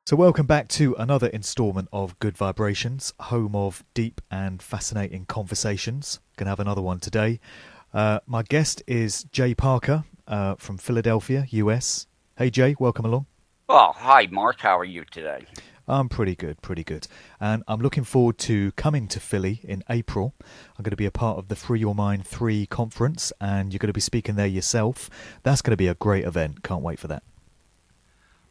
So, welcome back to another installment of Good Vibrations, home of deep and fascinating conversations. Gonna have another one today. My guest is Jay Parker from Philadelphia, US. Hey, Jay, welcome along. Well, hi, Mark. How are you today? I'm pretty good, pretty good. And I'm looking forward to coming to Philly in April. I'm going to be a part of the Free Your Mind 3 conference, and you're going to be speaking there yourself. That's going to be a great event. Can't wait for that.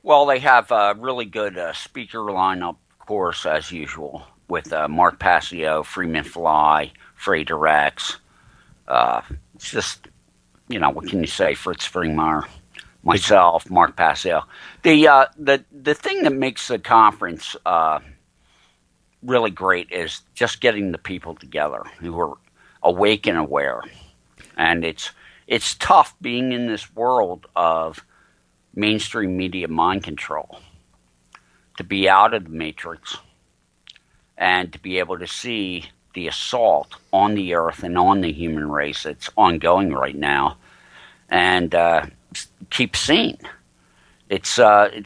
Well, they have a really good speaker lineup, of course, as usual, with Mark Passio, Freeman Fly, Frater Rex. It's just, what can you say? Fritz Springmeyer, myself, Mark Passio. The thing that makes the conference really great is just getting the people together who are awake and aware. And it's tough being in this world of mainstream media mind control, to be out of the matrix and to be able to see the assault on the earth and on the human race that's ongoing right now, and keep sane. It's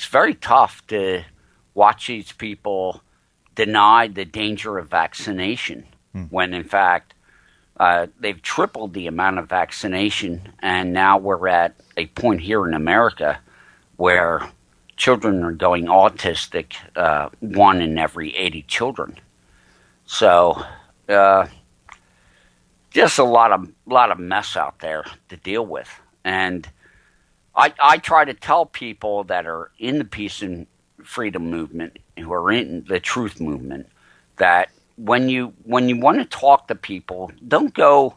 very tough to watch these people deny the danger of vaccination when in fact they've tripled the amount of vaccination, and now we're at a point here in America where children are going autistic, 1 in every 80 children. So, just a lot of mess out there to deal with. And I try to tell people that are in the peace and freedom movement, who are in the truth movement, that when you want to talk to people, don't go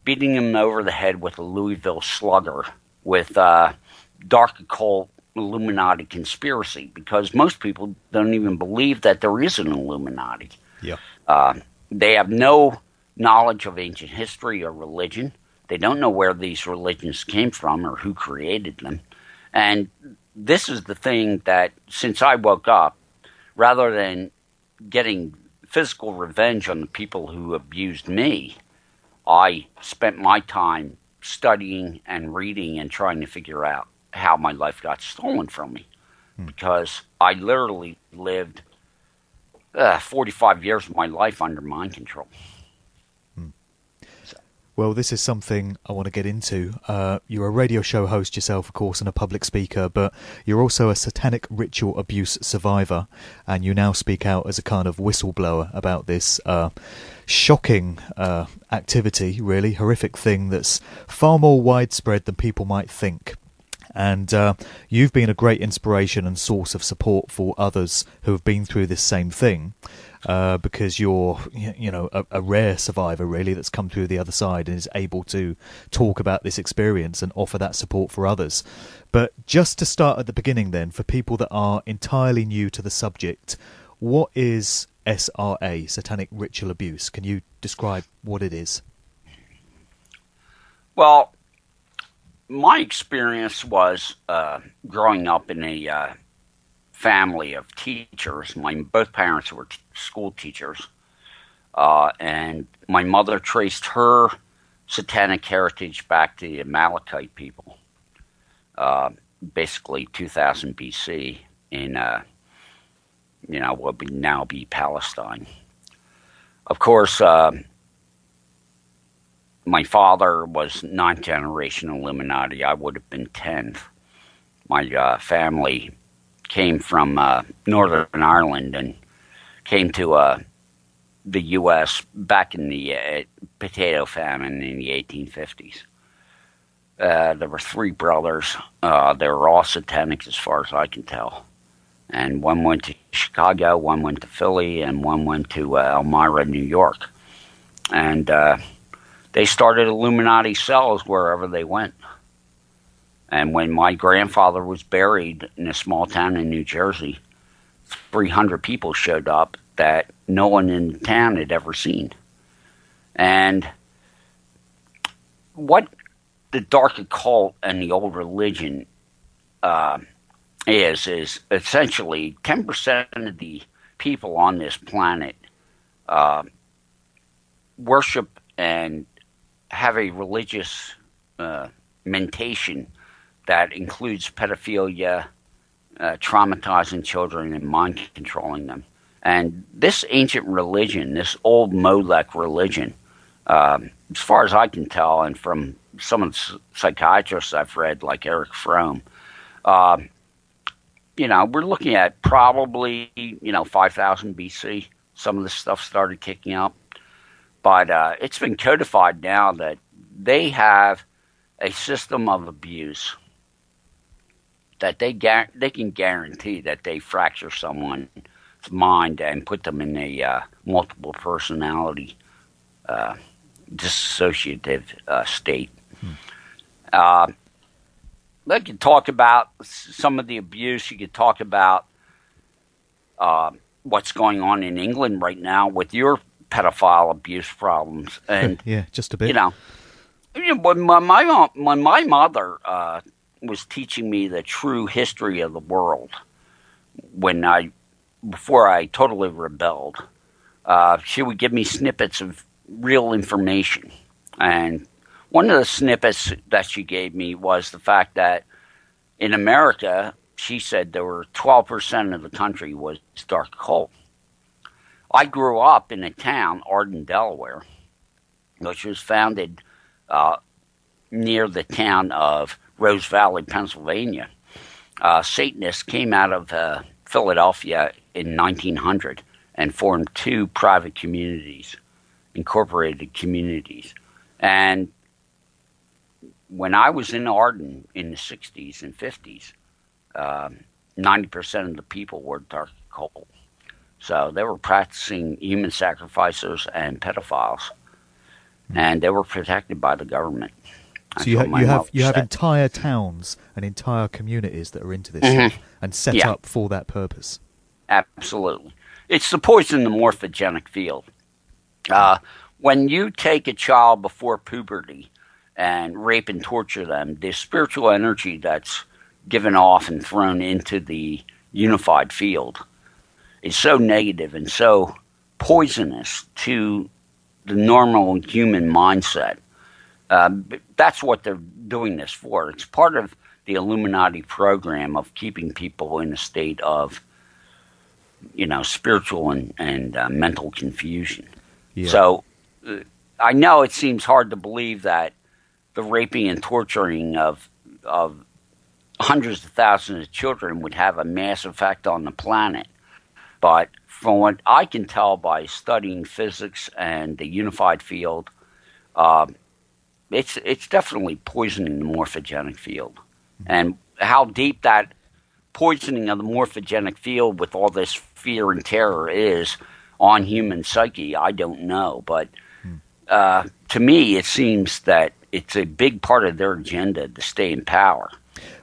beating them over the head with a Louisville Slugger with dark occult Illuminati conspiracy, because most people don't even believe that there is an Illuminati. Yeah. They have no knowledge of ancient history or religion. They don't know where these religions came from or who created them. And this is the thing that, since I woke up, rather than getting physical revenge on the people who abused me, I spent my time studying and reading and trying to figure out how my life got stolen from me, because I literally lived 45 years of my life under mind control. Well, this is something I want to get into. You're a radio show host yourself, of course, and a public speaker, but you're also a satanic ritual abuse survivor, and you now speak out as a kind of whistleblower about this shocking activity, really horrific thing that's far more widespread than people might think. And you've been a great inspiration and source of support for others who have been through this same thing, because you're, a rare survivor, really, that's come through the other side and is able to talk about this experience and offer that support for others. But just to start at the beginning then, for people that are entirely new to the subject, what is SRA, Satanic Ritual Abuse? Can you describe what it is? Well, my experience was growing up in a family of teachers. Both parents were school teachers, and my mother traced her satanic heritage back to the Amalekite people, basically 2000 BC in what would now be Palestine. Of course, my father was 9th generation Illuminati. I would have been 10th. My family came from Northern Ireland and came to the U.S. back in the potato famine in the 1850s. There were 3 brothers. They were all satanic as far as I can tell. And one went to Chicago, one went to Philly, and one went to Elmira, New York. And they started Illuminati cells wherever they went. And when my grandfather was buried in a small town in New Jersey, 300 people showed up that no one in the town had ever seen. And what the dark occult and the old religion is essentially 10% of the people on this planet worship and have a religious mentation that includes pedophilia, traumatizing children and mind controlling them. And this ancient religion, this old Molech religion, as far as I can tell, and from some of the psychiatrists I've read, like Eric Fromm, we're looking at probably, 5,000 BC. Some of this stuff started kicking up. But it's been codified now that they have a system of abuse that they can guarantee that they fracture someone's mind and put them in a multiple personality dissociative state. They could talk about some of the abuse. You could talk about what's going on in England right now with your pedophile abuse problems. And yeah, just a bit. When my mother was teaching me the true history of the world, before I totally rebelled, she would give me snippets of real information. And one of the snippets that she gave me was the fact that in America, she said there were 12% of the country was dark occult. I grew up in a town, Arden, Delaware, which was founded near the town of Rose Valley, Pennsylvania. Satanists came out of Philadelphia in 1900 and formed two private communities, incorporated communities. And when I was in Arden in the 60s and 50s, 90% of the people were dark occult. So they were practicing human sacrificers and pedophiles, and they were protected by the government. So you have entire towns and entire communities that are into this stuff and set up for that purpose. Absolutely. It's the poison, the morphogenic field. When you take a child before puberty and rape and torture them, the spiritual energy that's given off and thrown into the unified field is so negative and so poisonous to the normal human mindset. That's what they're doing this for. It's part of the Illuminati program of keeping people in a state of, spiritual and mental confusion. Yeah. So I know it seems hard to believe that the raping and torturing of hundreds of thousands of children would have a mass effect on the planet. But from what I can tell by studying physics and the unified field, it's definitely poisoning the morphogenic field. And how deep that poisoning of the morphogenic field with all this fear and terror is on human psyche, I don't know. But to me, it seems that it's a big part of their agenda to stay in power.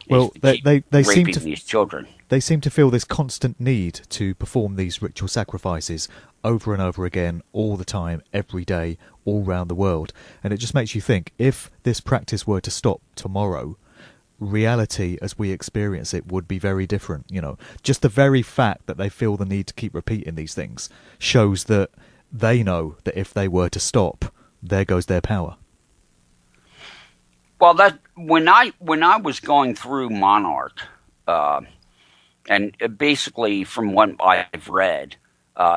Well, they seem to these children. They seem to feel this constant need to perform these ritual sacrifices over and over again, all the time, every day, all around the world. And it just makes you think, if this practice were to stop tomorrow, reality as we experience it would be very different. Just the very fact that they feel the need to keep repeating these things shows that they know that if they were to stop, there goes their power. Well, that when I was going through Monarch, and basically from what I've read,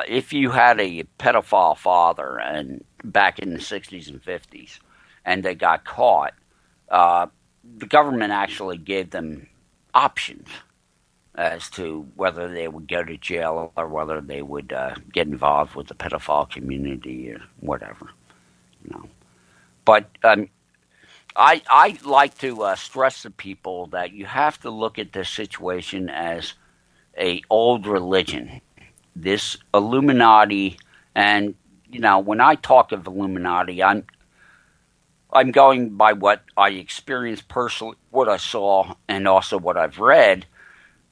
if you had a pedophile father and back in the 60s and 50s, and they got caught, the government actually gave them options as to whether they would go to jail or whether they would get involved with the pedophile community or whatever. But I like to stress to people that you have to look at this situation as a old religion. This Illuminati, and when I talk of Illuminati, I'm going by what I experienced personally, what I saw, and also what I've read.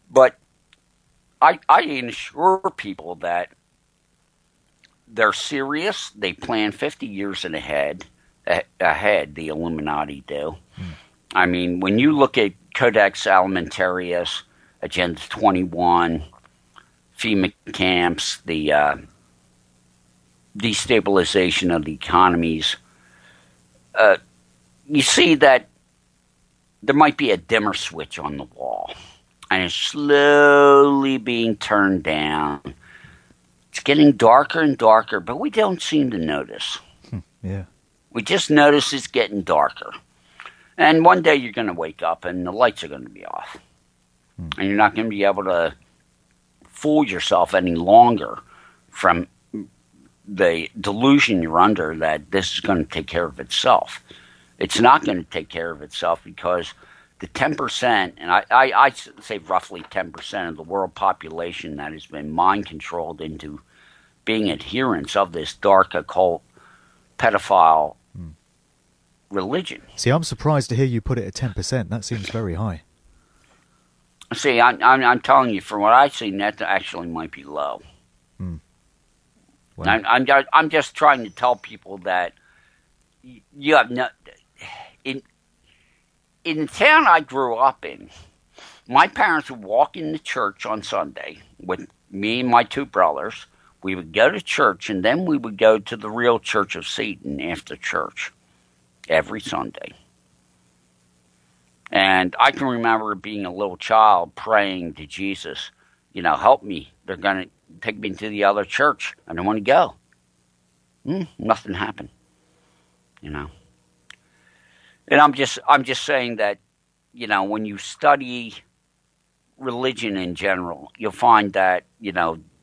But I assure people that they're serious. They plan 50 years ahead, the Illuminati do. I mean, when you look at Codex Alimentarius, Agenda 21, FEMA camps, the destabilization of the economies, you see that there might be a dimmer switch on the wall. and it's slowly being turned down. It's getting darker and darker, but we don't seem to notice. Yeah. We just notice it's getting darker. And one day you're going to wake up and the lights are going to be off. And you're not going to be able to fool yourself any longer from the delusion you're under that this is going to take care of itself. It's not going to take care of itself because the 10%, and I say roughly 10% of the world population that has been mind-controlled into being adherents of this dark occult pedophile religion. See, I'm surprised to hear you put it at 10%. That seems very high. See, I'm telling you, from what I've seen, that actually might be low. Well, I'm just trying to tell people that you have no... In the town I grew up in, my parents would walk into church on Sunday with me and my two brothers. We would go to church, and then we would go to the real Church of Satan after church every Sunday. And I can remember being a little child praying to Jesus, help me. They're going to take me to the other church. I don't want to go. Nothing happened, And I'm just saying that, when you study religion in general, you'll find that,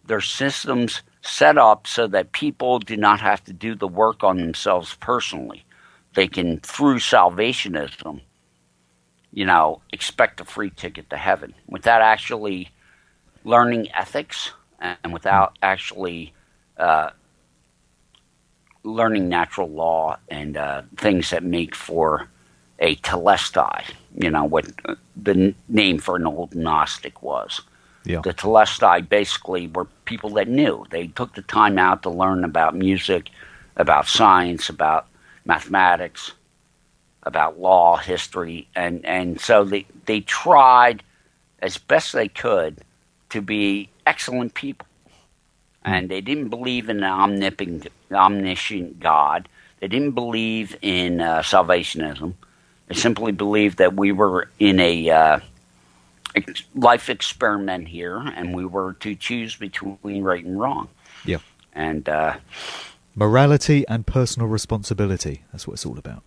there's systems set up so that people do not have to do the work on themselves personally. They can, through salvationism, expect a free ticket to heaven without actually learning ethics and without actually learning natural law and things that make for a telestai, what the name for an old Gnostic was. Yeah. The telestai basically were people that knew. They took the time out to learn about music, about science, about mathematics, about law, history, and so they tried as best they could to be excellent people. And they didn't believe in an omniscient God. They didn't believe in salvationism. They simply believed that we were in a life experiment here, and we were to choose between right and wrong. Yeah. And morality and personal responsibility. That's what it's all about.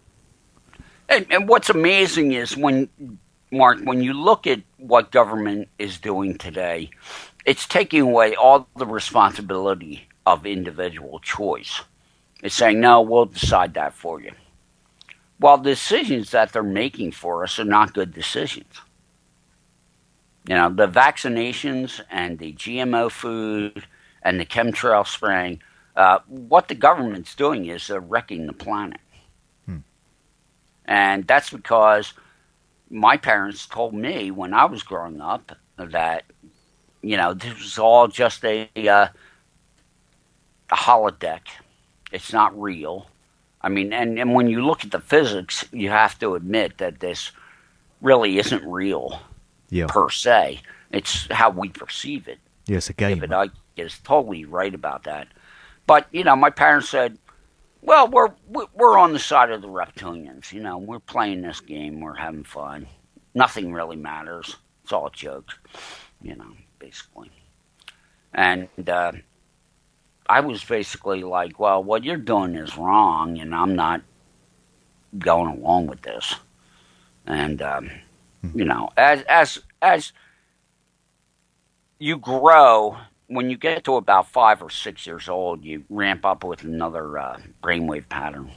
And what's amazing is Mark, when you look at what government is doing today, it's taking away all the responsibility of individual choice. It's saying, no, we'll decide that for you. Well, the decisions that they're making for us are not good decisions. The vaccinations and the GMO food and the chemtrail spraying, what the government's doing is they're wrecking the planet. And that's because my parents told me when I was growing up that, this was all just a holodeck. It's not real. I mean, and when you look at the physics, you have to admit that this really isn't real per se. It's how we perceive it. Yes, a game. David Icke is totally right about that. But, my parents said, well, we're on the side of the reptilians. We're playing this game. We're having fun. Nothing really matters. It's all a joke, basically. And I was basically like, well, what you're doing is wrong, and I'm not going along with this. And, as you grow, when you get to about 5 or 6 years old, you ramp up with another brainwave pattern.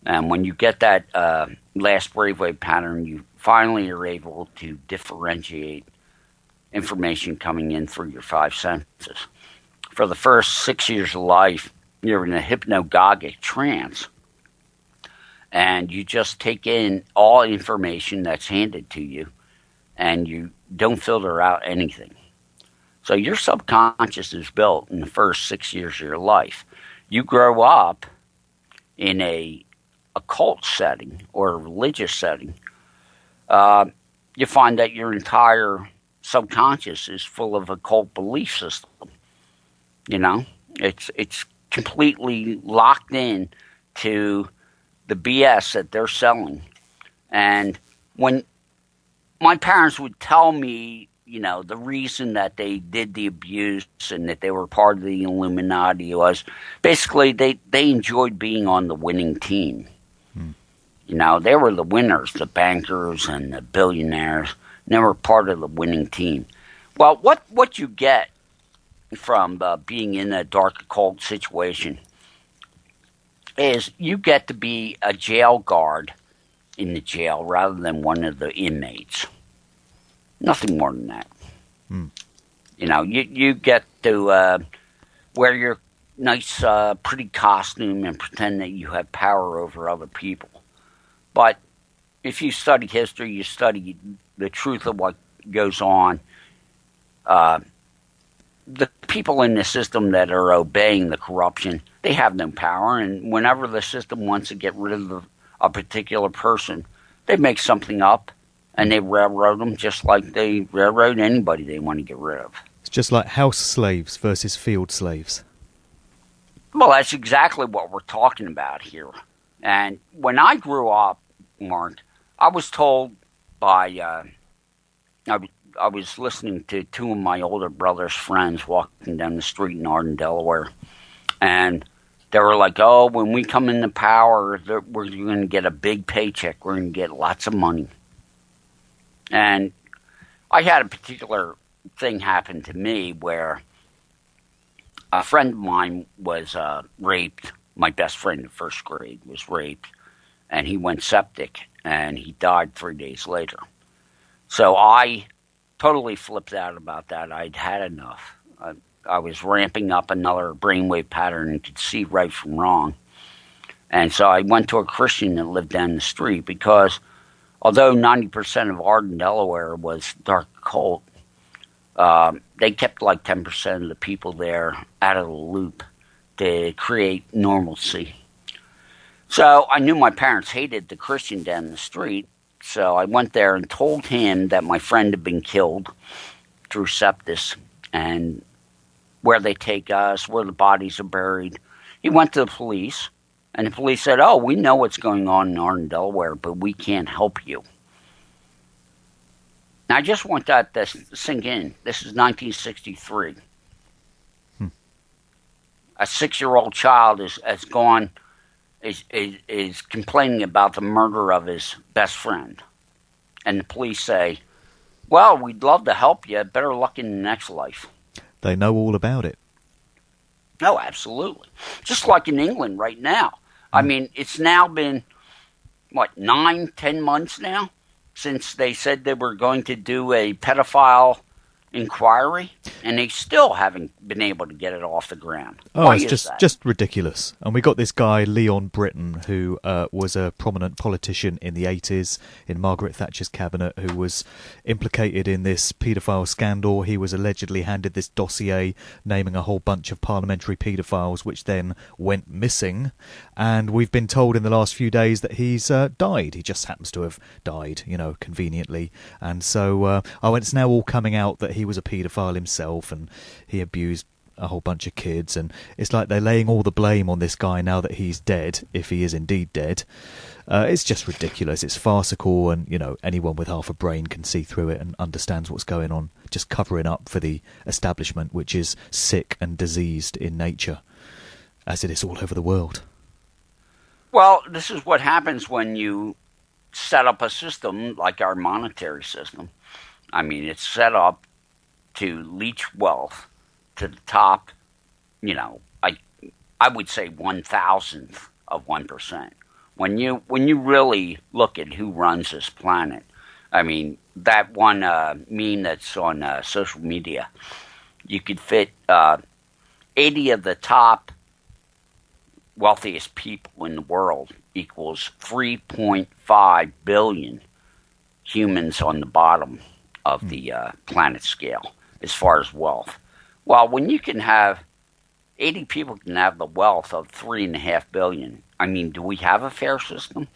And when you get that last brainwave pattern, you finally are able to differentiate information coming in through your 5 senses. For the first 6 years of life, you're in a hypnagogic trance. And you just take in all information that's handed to you, and you don't filter out anything. So your subconscious is built in the first 6 years of your life. You grow up in a occult setting or a religious setting, you find that your entire subconscious is full of occult belief system. It's completely locked in to the BS that they're selling. And when my parents would tell me, the reason that they did the abuse and that they were part of the Illuminati was basically they enjoyed being on the winning team. They were the winners, the bankers and the billionaires, and they were part of the winning team. Well, what you get from being in a dark occult situation is you get to be a jail guard in the jail rather than one of the inmates. Nothing more than that. You get to wear your nice, pretty costume and pretend that you have power over other people. But if you study history, you study the truth of what goes on. The people in the system that are obeying the corruption, they have no power. And whenever the system wants to get rid of a particular person, they make something up and they railroad them just like they railroad anybody they want to get rid of. It's just like house slaves versus field slaves. Well, that's exactly what we're talking about here. And when I grew up, Mark, I was told by, I was listening to two of my older brother's friends walking down the street in Arden, Delaware. And they were like, oh, when we come into power, we're going to get a big paycheck. We're going to get lots of money. And I had a particular thing happen to me where a friend of mine was raped. My best friend in first grade was raped. And he went septic, and he died 3 days later. So I totally flipped out about that. I'd had enough. I was ramping up another brainwave pattern and could see right from wrong. And so I went to a Christian that lived down the street because although 90% of Arden, Delaware was dark occult, they kept like 10% of the people there out of the loop to create normalcy. So I knew my parents hated the Christian down the street, so I went there and told him that my friend had been killed through sepsis and where they take us, where the bodies are buried. He went to the police, and the police said, oh, we know what's going on in Arden, Delaware, but we can't help you. Now, I just want that to sink in. This is 1963. A 6-year-old child is complaining about the murder of his best friend. And the police say, well, we'd love to help you. Better luck in the next life. They know all about it. No, absolutely. Just like in England right now. I mean, it's now been, 9-10 months now since they said they were going to do a pedophile inquiry, and they still haven't been able to get it off the ground. Oh, Why it's just ridiculous. And we got this guy, Leon Britton, who was a prominent politician in the 80s in Margaret Thatcher's cabinet, who was implicated in this paedophile scandal. He was allegedly handed this dossier naming a whole bunch of parliamentary paedophiles, which then went missing. And we've been told in the last few days that he's died. He just happens to have died, conveniently. And so it's now all coming out that he was a paedophile himself and he abused a whole bunch of kids, and it's like they're laying all the blame on this guy now that he's dead, if he is indeed dead. It's just ridiculous. It's farcical, and anyone with half a brain can see through it and understands what's going on, just covering up for the establishment, which is sick and diseased in nature, as it is all over the world. Well, this is what happens when you set up a system like our monetary system. I mean, it's set up to leech wealth to the top, I would say 1,000th of 1%. When you really look at who runs this planet, I mean, that one meme that's on social media, you could fit 80 of the top wealthiest people in the world equals 3.5 billion humans on the bottom of the planet scale as far as wealth. Well, when you can have 80 people can have the wealth of 3.5 billion, I mean, do we have a fair system?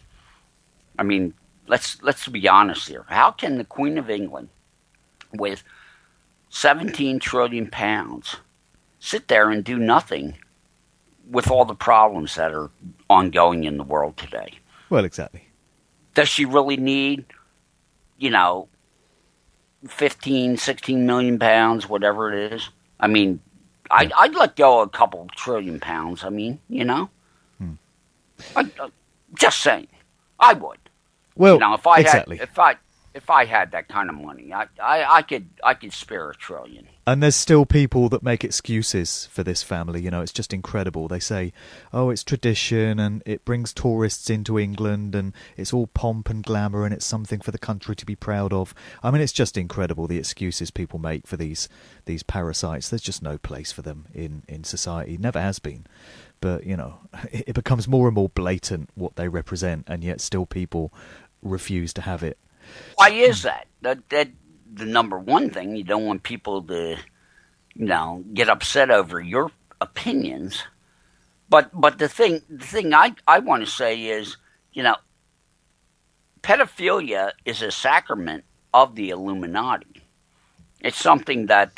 I mean, let's be honest here. How can the Queen of England, with 17 trillion pounds, sit there and do nothing with all the problems that are ongoing in the world today? Well, exactly. Does she really need, 15, 16 million pounds, whatever it is. I mean, I'd let go of a couple trillion pounds. I mean, you know, just saying, I would. Well, you know, if I exactly. had, if I had that kind of money, I could spare $1 trillion. And there's still people that make excuses for this family. You know, it's just incredible. They say, oh, it's tradition and it brings tourists into England and it's all pomp and glamour and it's something for the country to be proud of. I mean, it's just incredible, the excuses people make for these parasites. There's just no place for them in society. Never has been. But, you know, it becomes more and more blatant what they represent, and yet still people refuse to have it. Why is that? That the number one thing. You don't want people to, you know, get upset over your opinions. But the thing I want to say is, you know, pedophilia is a sacrament of the Illuminati. It's something that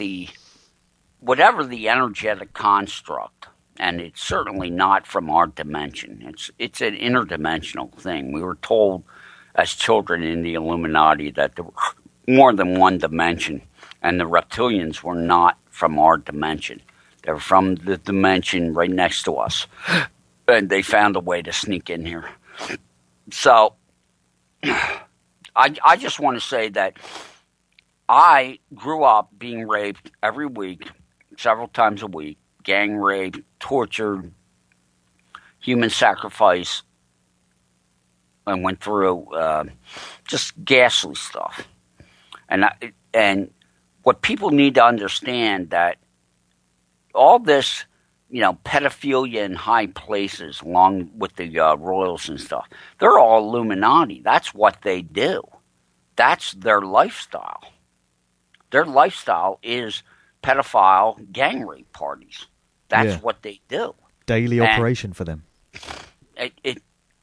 whatever the energetic construct, and it's certainly not from our dimension. It's an interdimensional thing. We were told as children in the Illuminati that there were more than one dimension, and the reptilians were not from our dimension. They were from the dimension right next to us, and they found a way to sneak in here. So I just want to say that I grew up being raped every week, several times a week, gang raped, tortured, human sacrifice, and went through just ghastly stuff. And what people need to understand, that all this, you know, pedophilia in high places, along with the royals and stuff, they're all Illuminati. That's what they do. That's their lifestyle. Their lifestyle is pedophile gang rape parties. That's what they do. Daily operation for them.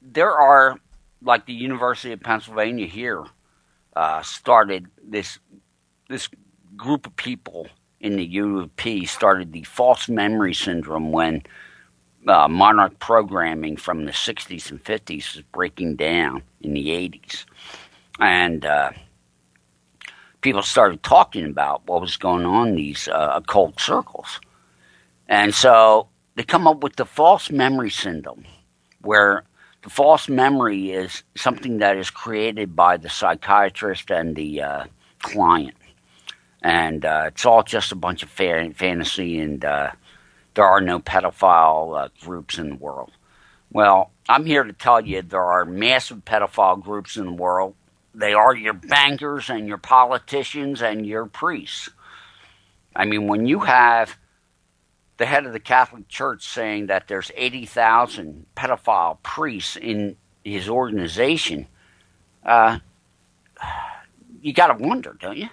There are, like the University of Pennsylvania here, started this group of people in the U of P started the false memory syndrome when monarch programming from the 60s and 50s was breaking down in the 80s. And people started talking about what was going on in these occult circles. And so they come up with the false memory syndrome, where the false memory is something that is created by the psychiatrist and the client. And it's all just a bunch of fantasy, and there are no pedophile groups in the world. Well, I'm here to tell you there are massive pedophile groups in the world. They are your bankers and your politicians and your priests. I mean, when you have the head of the Catholic Church saying that there's 80,000 pedophile priests in his organization, you got to wonder, don't you?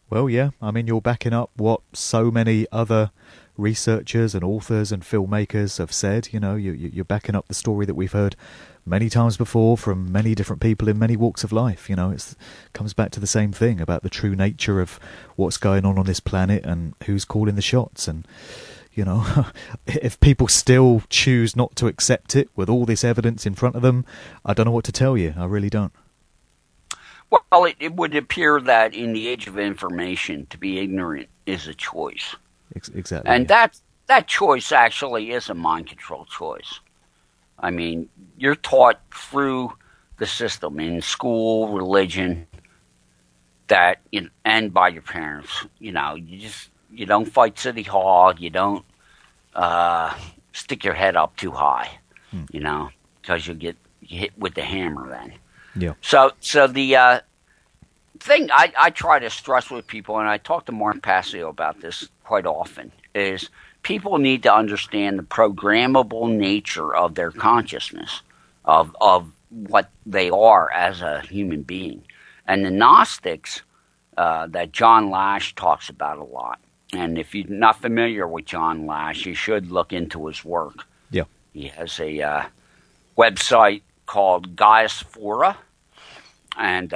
Well, yeah. I mean, you're backing up what so many other researchers and authors and filmmakers have said. You know, you're backing up the story that we've heard many times before from many different people in many walks of life. You know, it comes back to the same thing about the true nature of what's going on this planet and who's calling the shots. And, you know, if people still choose not to accept it with all this evidence in front of them, I don't know what to tell you. I really don't. Well, it would appear that in the age of information, to be ignorant is a choice. Exactly. And that choice actually is a mind control choice. I mean, you're taught through the system in school, religion, that and by your parents. You know, you don't fight City Hall. You don't stick your head up too high. You know, because you get hit with the hammer then. Yeah. So the thing I try to stress with people, and I talk to Mark Passio about this quite often, is people need to understand the programmable nature of their consciousness, of what they are as a human being. And the Gnostics that John Lash talks about a lot. And if you're not familiar with John Lash, you should look into his work. Yeah. He has a website called Gaiaspora, and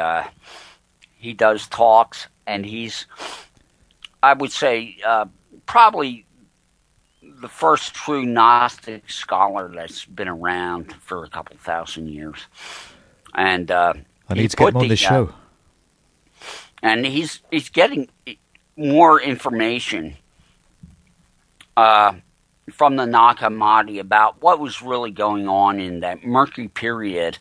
he does talks, and he's, I would say, probably the first true Gnostic scholar that's been around for a couple thousand years. And I need to get him on this show. And he's getting more information from the Nag Hammadi about what was really going on in that murky period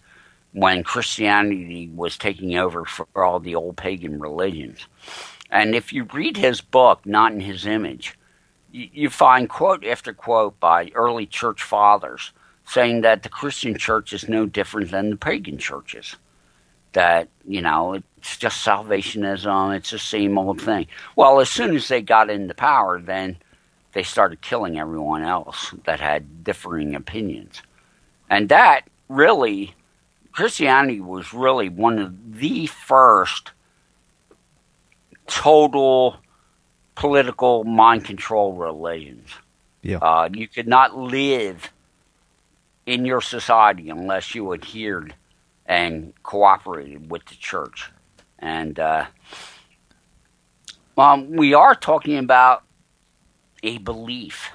when Christianity was taking over for all the old pagan religions. And if you read his book, Not in His Image, you find quote after quote by early church fathers saying that the Christian church is no different than the pagan churches. That, it's just salvationism, it's the same old thing. Well, as soon as they got into power, then they started killing everyone else that had differing opinions. And that really, Christianity was really one of the first total political mind control religions. Yeah. You could not live in your society unless you adhered and cooperated with the church. And we are talking about a belief,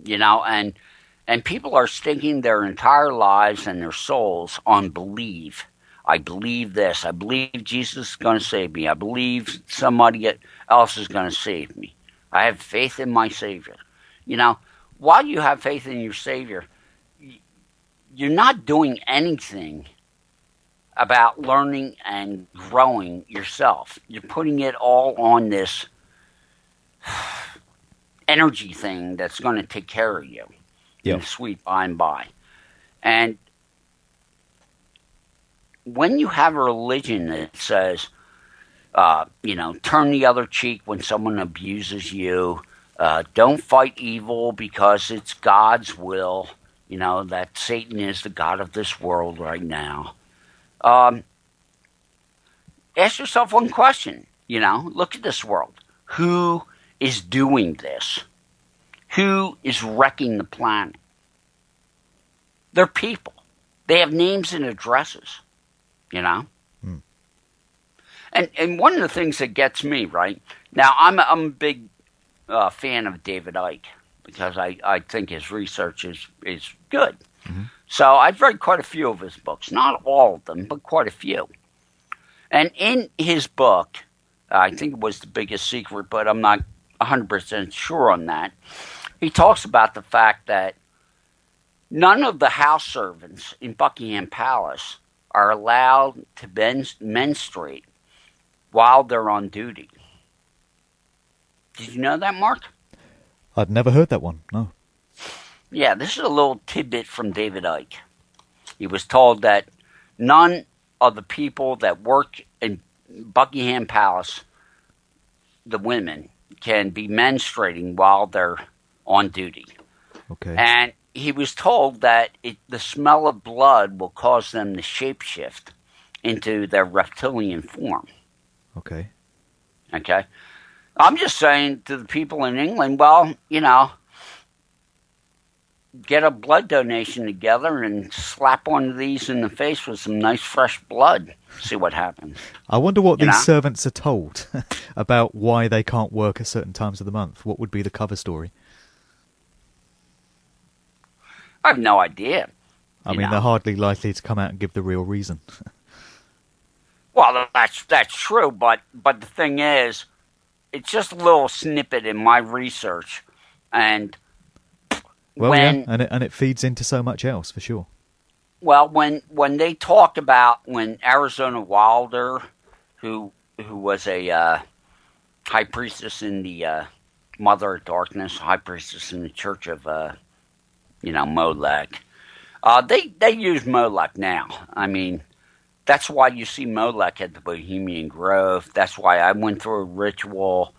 and people are staking their entire lives and their souls on belief. I believe this. I believe Jesus is going to save me. I believe somebody else is going to save me. I have faith in my Savior. While you have faith in your Savior, you're not doing anything about learning and growing yourself. You're putting it all on this energy thing that's going to take care of you in the sweet by and by. And when you have a religion that says, turn the other cheek when someone abuses you, don't fight evil because it's God's will, that Satan is the god of this world right now. Ask yourself one question, look at this world. Who is doing this? Who is wrecking the planet? They're people. They have names and addresses, And one of the things that gets me, right? Now, I'm a big fan of David Icke because I think his research is good. Mm-hmm. So I've read quite a few of his books. Not all of them, but quite a few. And in his book, I think it was The Biggest Secret, but I'm not 100% sure on that. He talks about the fact that none of the house servants in Buckingham Palace are allowed to menstruate while they're on duty. Did you know that, Mark? I'd never heard that one, no. Yeah, this is a little tidbit from David Icke. He was told that none of the people that work in Buckingham Palace, the women, can be menstruating while they're on duty. Okay. And he was told that the smell of blood will cause them to shapeshift into their reptilian form. Okay. Okay? I'm just saying to the people in England, well, get a blood donation together and slap one of these in the face with some nice fresh blood. See what happens. I wonder what these servants are told about why they can't work at certain times of the month. What would be the cover story? I have no idea. I mean, they're hardly likely to come out and give the real reason. Well, that's true, but the thing is, it's just a little snippet in my research, and and it feeds into so much else for sure. Well, when they talked about when Arizona Wilder, who was a high priestess in the Mother of Darkness, high priestess in the Church of Molech, they use Molech now. I mean, that's why you see Molech at the Bohemian Grove. That's why I went through a ritual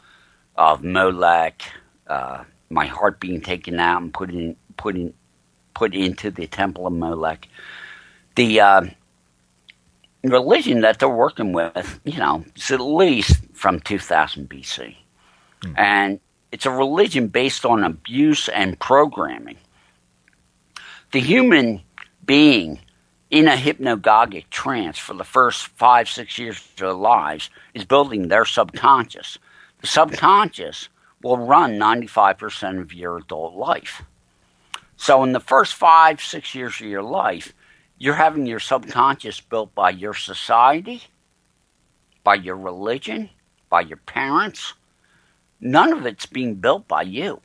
of Molech, my heart being taken out and put into the temple of Molech. The religion that they're working with, is at least from 2000 BC. And it's a religion based on abuse and programming. The human being in a hypnagogic trance for the first 5-6 years of their lives is building their subconscious. The subconscious will run 95% of your adult life. So in the first 5-6 years of your life, you're having your subconscious built by your society by your religion, by your parents. None of it's being built by you.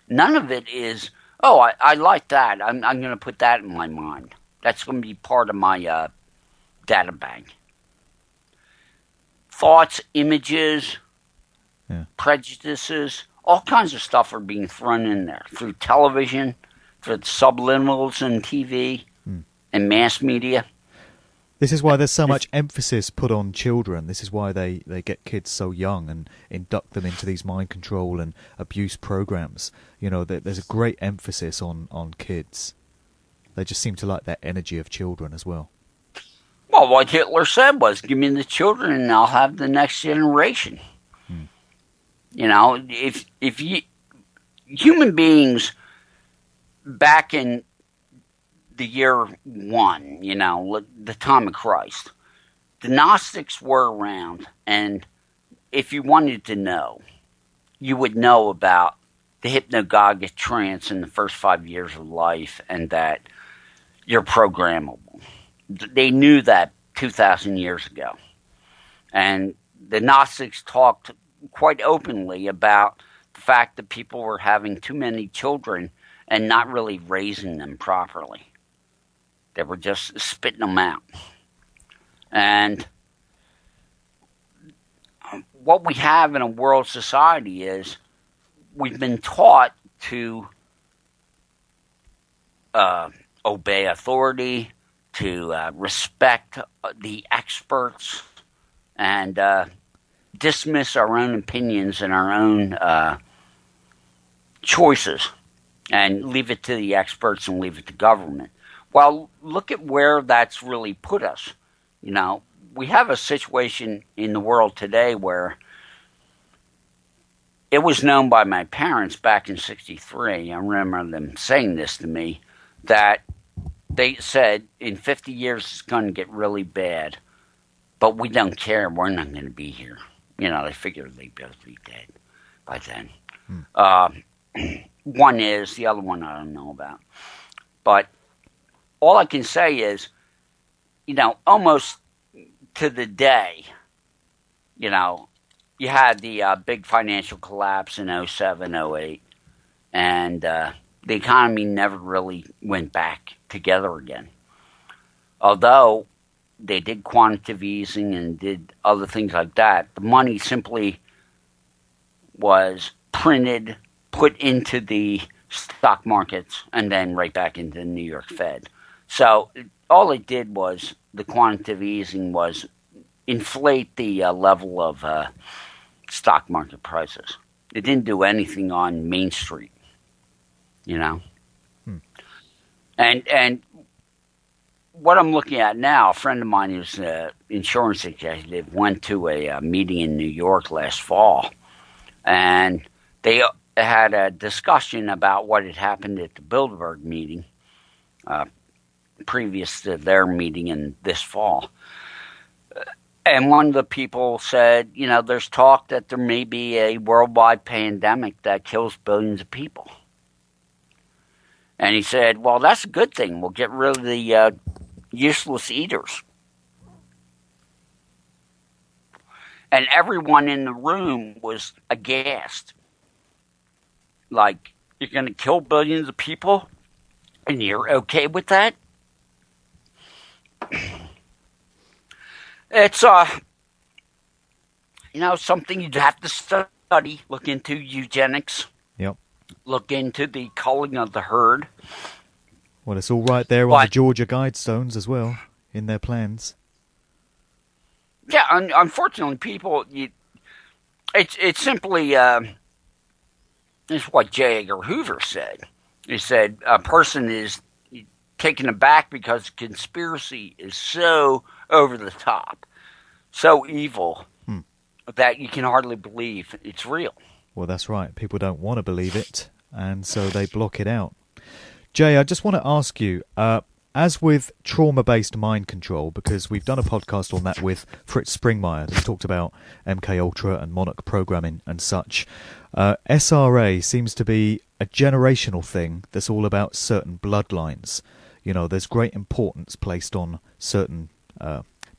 None of it is, oh, I like that. I'm going to put that in my mind. That's going to be part of my data bank. Thoughts, images, prejudices, all kinds of stuff are being thrown in there through television, through subliminals in TV and mass media. This is why there's so much emphasis put on children. This is why they get kids so young and induct them into these mind control and abuse programs. You know, there's a great emphasis on kids. They just seem to like that energy of children as well. Well, what Hitler said was, give me the children and I'll have the next generation. You know, if human beings back in the year 1, you know, the time of Christ, the Gnostics were around, and if you wanted to know, you would know about the hypnagogic trance in the first 5 years of life and that you're programmable. They knew that 2,000 years ago. And the Gnostics talked quite openly about the fact that people were having too many children and not really raising them properly. They were just spitting them out. And what we have in a world society is we've been taught to obey authority, to respect the experts, and dismiss our own opinions and our own choices, and leave it to the experts and leave it to government. Well, look at where that's really put us. You know, we have a situation in the world today where it was known by my parents back in '63, I remember them saying this to me, that they said in 50 years it's going to get really bad, but we don't care, we're not going to be here. You know, they figured they'd both be dead by then. One is, the other one I don't know about. But all I can say is, you know, almost to the day, you know, you had the big financial collapse in '07, '08, and the economy never really went back together again. Although they did quantitative easing and did other things like that, the money simply was printed, put into the stock markets, and then right back into the New York Fed. So all it did was, the quantitative easing was inflate the level of stock market prices. It didn't do anything on Main Street, you know. And what I'm looking at now, a friend of mine who's an insurance executive went to a meeting in New York last fall, and they had a discussion about what had happened at the Bilderberg meeting previous to their meeting in this fall. And one of the people said, you know, there's talk that there may be a worldwide pandemic that kills billions of people. And he said, well, that's a good thing. We'll get rid of the useless eaters. And everyone in the room was aghast. Like, you're going to kill billions of people? And you're okay with that? It's, you know, something you'd have to study. Look into eugenics. Yep. Look into the culling of the herd. Well, it's all right there on the Georgia Guidestones as well, in their plans. Yeah, unfortunately, people, it's simply, it's what J. Edgar Hoover said. He said, a person is taken aback because conspiracy is so over the top, so evil, that you can hardly believe it's real. Well, that's right. People don't want to believe it, and so they block it out. Jay, I just want to ask you, as with trauma-based mind control, because we've done a podcast on that with Fritz Springmeier that talked about MK Ultra and Monarch programming and such, SRA seems to be a generational thing that's all about certain bloodlines. You know, there's great importance placed on certain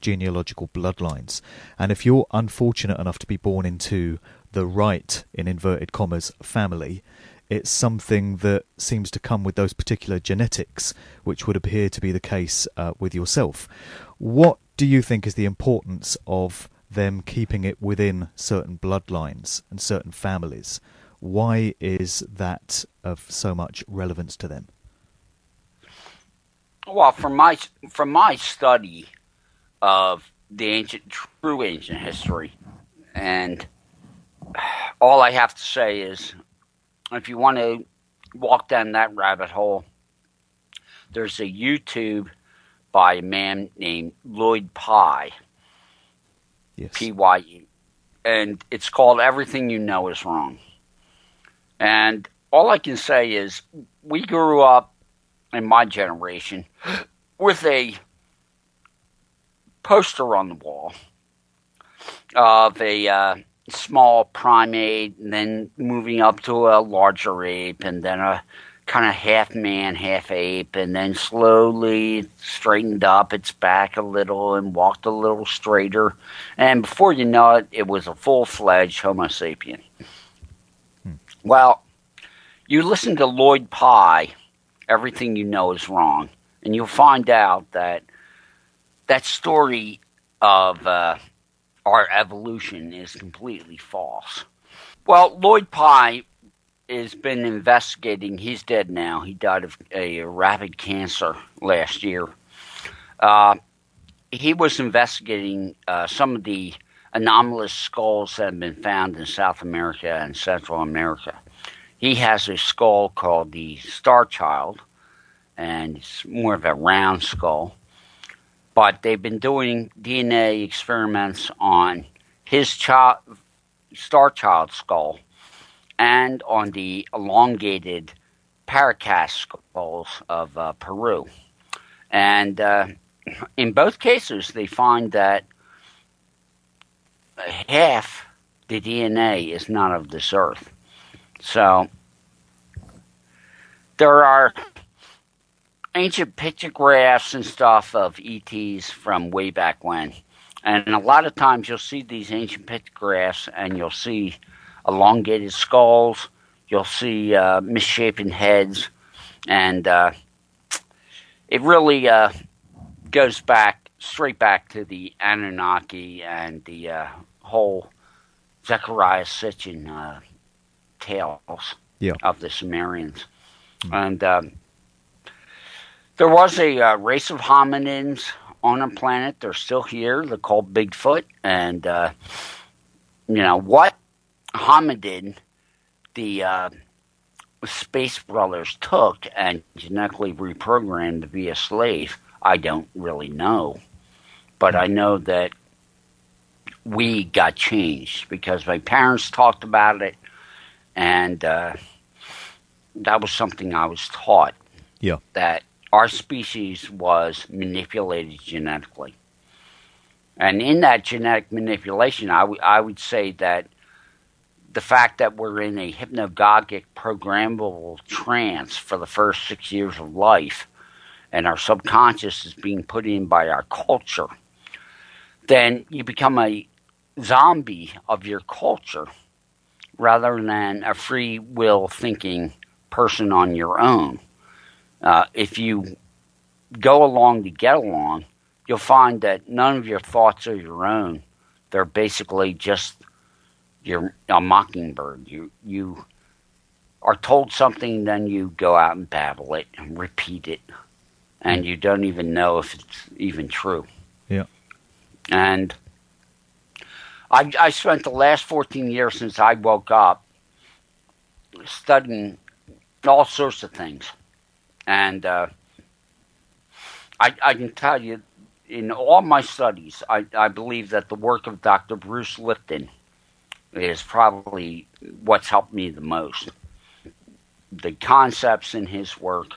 genealogical bloodlines. And if you're unfortunate enough to be born into the right, in inverted commas, family, it's something that seems to come with those particular genetics, which would appear to be the case with yourself. What do you think is the importance of them keeping it within certain bloodlines and certain families? Why is that of so much relevance to them? Well, from my study of the true ancient history, and all I have to say is, if you want to walk down that rabbit hole, there's a YouTube by a man named Lloyd Pye, Yes. P-Y-E, and it's called Everything You Know Is Wrong. And all I can say is, we grew up in my generation with a poster on the wall of a small primate, and then moving up to a larger ape, and then a kind of half man, half ape, and then slowly straightened up its back a little and walked a little straighter. And before you know it, it was a full-fledged Homo sapien. Well, you listen to Lloyd Pye, Everything You Know Is Wrong, and you'll find out that that story of our evolution is completely false. Well, Lloyd Pye has been investigating. He's dead now. He died of a rapid cancer last year. He was investigating some of the anomalous skulls that have been found in South America and Central America. He has a skull called the Star Child, and it's more of a round skull. But they've been doing DNA experiments on his Star Child skull and on the elongated Paracas skulls of Peru. And in both cases, they find that half the DNA is not of this earth. So there are ancient pictographs and stuff of ETs from way back when. And a lot of times you'll see these ancient pictographs and you'll see elongated skulls, you'll see misshapen heads, and it really goes straight back to the Anunnaki and the whole Zechariah Sitchin tales of the Sumerians. And there was a race of hominins on our planet. They're still here. They're called Bigfoot. And, what hominid the Space Brothers took and genetically reprogrammed to be a slave, I don't really know. But I know that we got changed because my parents talked about it, and that was something I was taught. Yeah. That our species was manipulated genetically. And in that genetic manipulation, I would say that the fact that we're in a hypnagogic programmable trance for the first 6 years of life, and our subconscious is being put in by our culture, then you become a zombie of your culture rather than a free will thinking person on your own. If you go along to get along, you'll find that none of your thoughts are your own. They're basically just a mockingbird. You are told something, then you go out and babble it and repeat it, and you don't even know if it's even true. Yeah. And I spent the last 14 years since I woke up studying all sorts of things. And I can tell you, in all my studies, I believe that the work of Dr. Bruce Lipton is probably what's helped me the most. The concepts in his work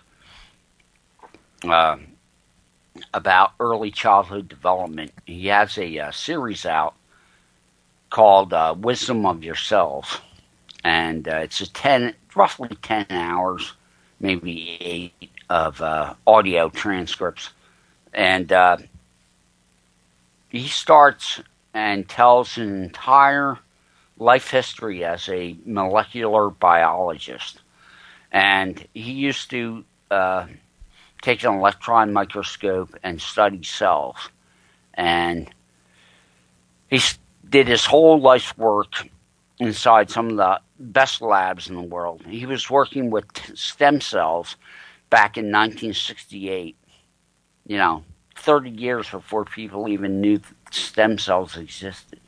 about early childhood development. He has a series out called Wisdom of Yourselves. And it's roughly 10 hours, maybe 8 of audio transcripts. And he starts and tells an entire life history as a molecular biologist. And he used to take an electron microscope and study cells. And he did his whole life's work inside some of the best labs in the world. He was working with stem cells back in 1968, 30 years before people even knew stem cells existed.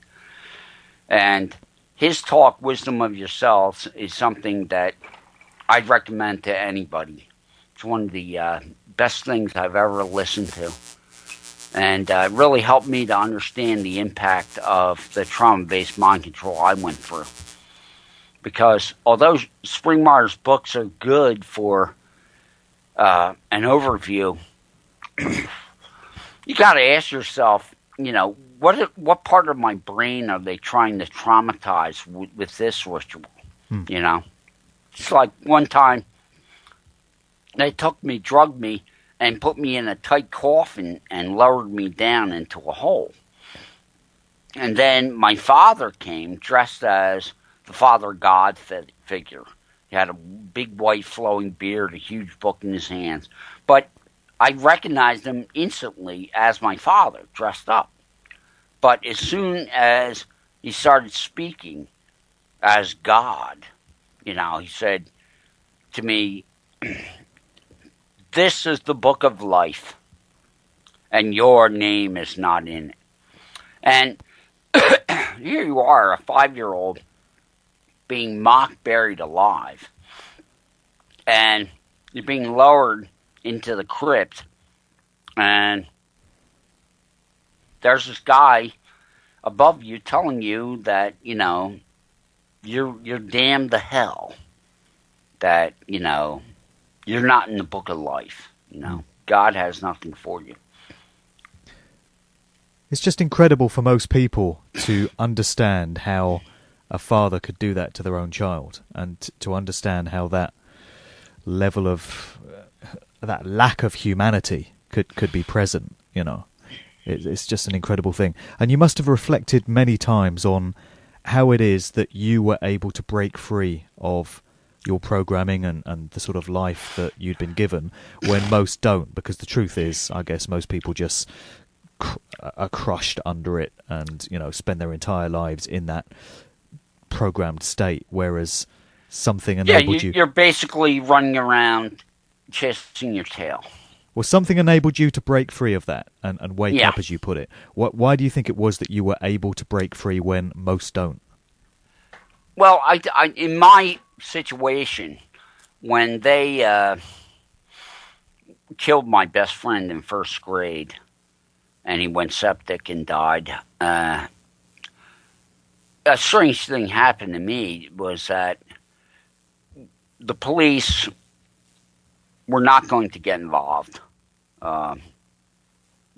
And his talk, Wisdom of Yourselves, is something that I'd recommend to anybody. It's one of the best things I've ever listened to. And really helped me to understand the impact of the trauma-based mind control I went through. Because although Springmeier's books are good for an overview, you got to ask yourself, what part of my brain are they trying to traumatize with this ritual? It's like one time they drugged me, and put me in a tight coffin and lowered me down into a hole. And then my father came dressed as the Father God figure. He had a big white flowing beard, a huge book in his hands. But I recognized him instantly as my father, dressed up. But as soon as he started speaking as God, he said to me, "This is the book of life, and your name is not in it." And here you are, a 5-year-old, being buried alive. And you're being lowered into the crypt. And there's this guy above you telling you that, you're damned to hell. That, you're not in the book of life. God has nothing for you. It's just incredible for most people to understand how a father could do that to their own child, and to understand how that level of that lack of humanity could be present. It's just an incredible thing. And you must have reflected many times on how it is that you were able to break free of your programming and the sort of life that you'd been given, when most don't, because the truth is, I guess most people just are crushed under it and spend their entire lives in that programmed state, whereas something enabled you're basically running around chasing your tail. Well, something enabled you to break free of that and wake up, as you put it. Why do you think it was that you were able to break free when most don't? Well, I in my situation, when they killed my best friend in first grade, and he went septic and died, a strange thing happened to me was that the police were not going to get involved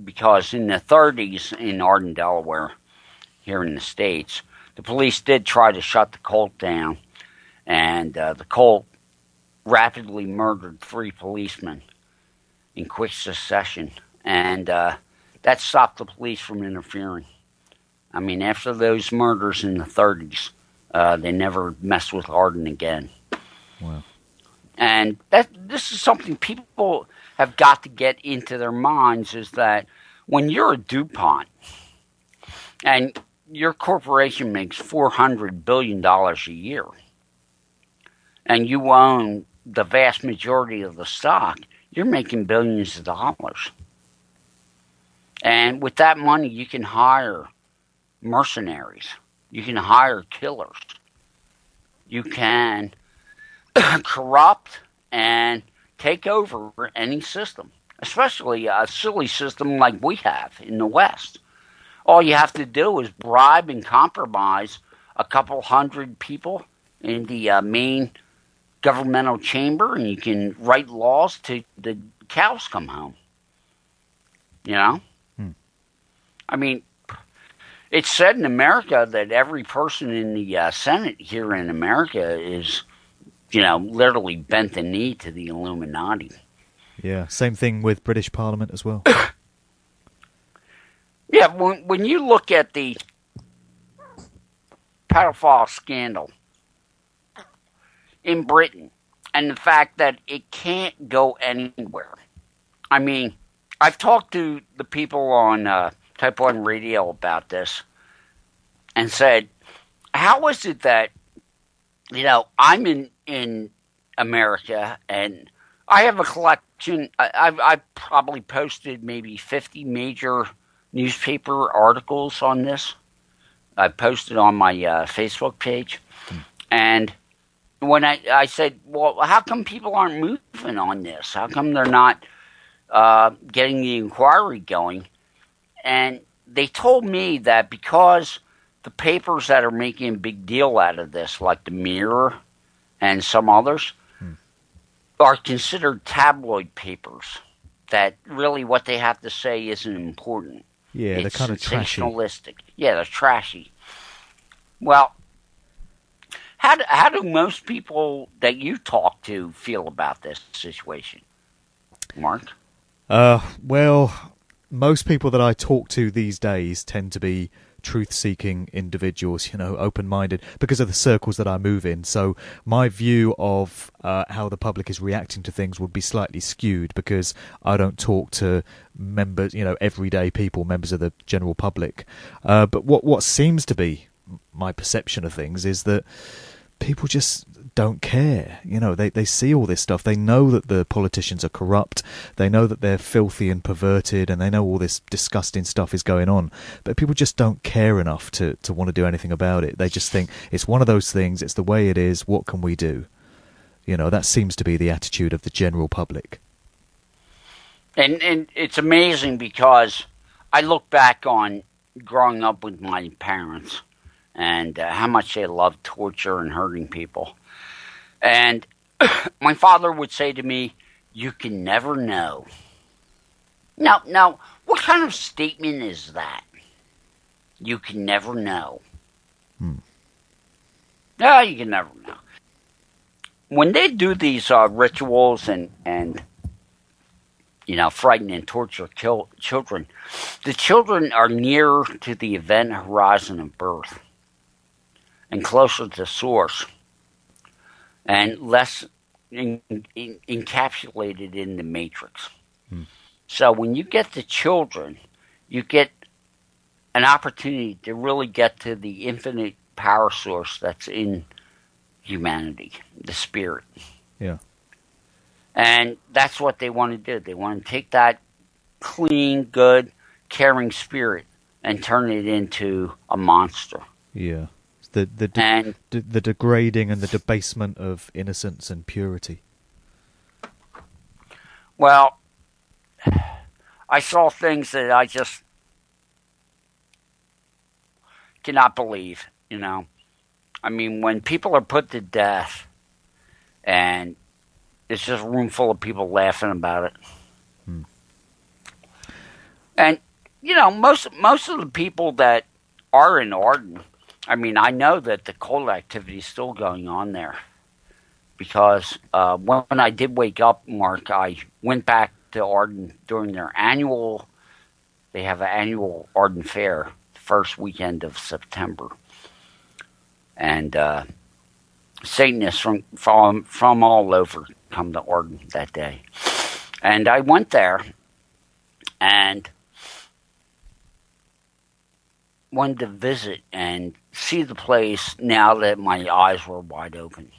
because in the 30s in Arden, Delaware, here in the States, the police did try to shut the cult down, and the cult rapidly murdered 3 policemen in quick succession, and that stopped the police from interfering. I mean, after those murders in the 30s, they never messed with Arden again. Wow. And this is something people have got to get into their minds, is that when you're a DuPont and your corporation makes $400 billion a year and you own the vast majority of the stock, you're making billions of dollars. And with that money, you can hire mercenaries. You can hire killers. You can corrupt and take over any system, especially a silly system like we have in the West. All you have to do is bribe and compromise a couple hundred people in the main governmental chamber, and you can write laws till the cows come home. I mean, it's said in America that every person in the Senate here in America is, literally bent the knee to the Illuminati. Yeah, same thing with British Parliament as well. Yeah, when you look at the pedophile scandal in Britain and the fact that it can't go anywhere. I mean, I've talked to the people on Type 1 Radio about this and said, how is it that, I'm in America and I have a collection. I've probably posted maybe 50 major newspaper articles on this. I posted on my Facebook page. And when I said, well, how come people aren't moving on this? How come they're not getting the inquiry going? And they told me that because the papers that are making a big deal out of this, like the Mirror and some others, are considered tabloid papers, that really what they have to say isn't important. Yeah, they're kind of trashy. Yeah, they're trashy. Well, how do most people that you talk to feel about this situation, Mark? Well, most people that I talk to these days tend to be truth-seeking individuals, open-minded, because of the circles that I move in. So my view of how the public is reacting to things would be slightly skewed because I don't talk to members, everyday people, members of the general public. But what seems to be my perception of things is that people just don't care. They see all this stuff. They know that the politicians are corrupt. They know that they're filthy and perverted, and they know all this disgusting stuff is going on. But people just don't care enough to want to do anything about it. They just think it's one of those things. It's the way it is. What can we do? That seems to be the attitude of the general public. And it's amazing because I look back on growing up with my parents and how much they loved torture and hurting people. And my father would say to me, you can never know. Now, what kind of statement is that? You can never know. No, you can never know. When they do these rituals and frighten and torture children, the children are nearer to the event horizon of birth and closer to source, and less encapsulated in the matrix. So when you get the children, you get an opportunity to really get to the infinite power source that's in humanity, the spirit. Yeah. And that's what they want to do. They want to take that clean, good, caring spirit and turn it into a monster. Yeah. The degrading and the debasement of innocence and purity. Well, I saw things that I just cannot believe, I mean, when people are put to death and it's just a room full of people laughing about it. And, most of the people that are in Arden, I mean, I know that the cold activity is still going on there because when I did wake up, Mark, I went back to Arden during their they have an annual Arden Fair, the first weekend of September. And Satanists from all over come to Arden that day. And I went there and wanted to visit and see the place now that my eyes were wide open.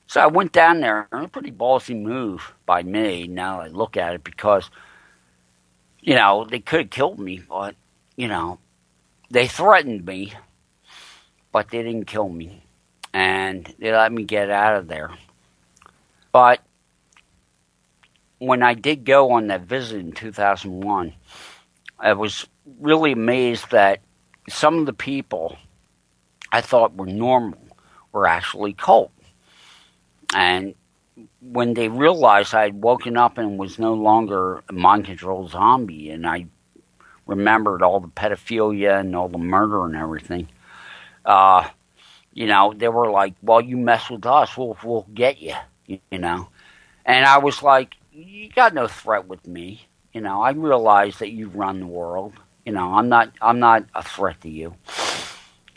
So I went down there, a pretty ballsy move by me, now I look at it, because, they could have killed me, but, they threatened me, but they didn't kill me. And they let me get out of there. But when I did go on that visit in 2001, I was really amazed that some of the people I thought were normal were actually cult. And when they realized I had woken up and was no longer a mind-controlled zombie, and I remembered all the pedophilia and all the murder and everything, they were like, well, you mess with us, we'll get you, And I was like, you got no threat with me. I realize that you run the world. I'm not a threat to you.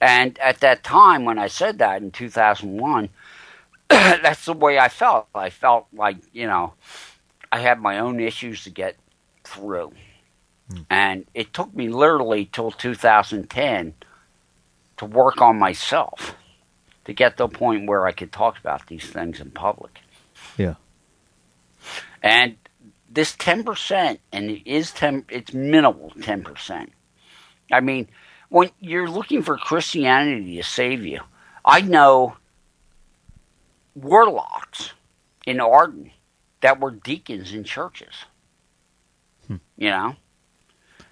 And at that time, when I said that in 2001, that's the way I felt. I felt like, I had my own issues to get through. And it took me literally till 2010 to work on myself to get to a point where I could talk about these things in public. Yeah. And this 10%, and it's minimal 10%. I mean, when you're looking for Christianity to save you, I know warlocks in Arden that were deacons in churches.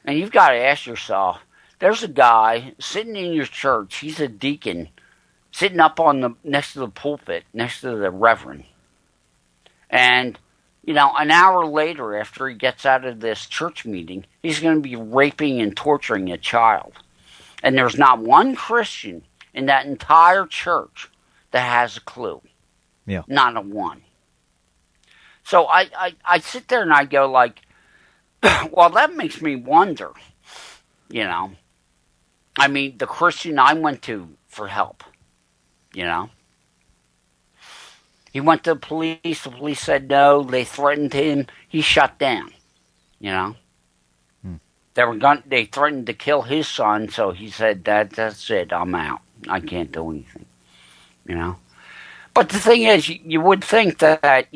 And you've got to ask yourself, there's a guy sitting in your church, he's a deacon, sitting up next to the pulpit, next to the reverend. And, an hour later, after he gets out of this church meeting, he's going to be raping and torturing a child. And there's not one Christian in that entire church that has a clue. Yeah. Not a one. So I sit there and I go like, well, that makes me wonder, I mean, the Christian I went to for help, He went to the police said no, they threatened him, he shut down, They threatened to kill his son, so he said, that's it, I'm out. I can't do anything, But the thing is, you would think that,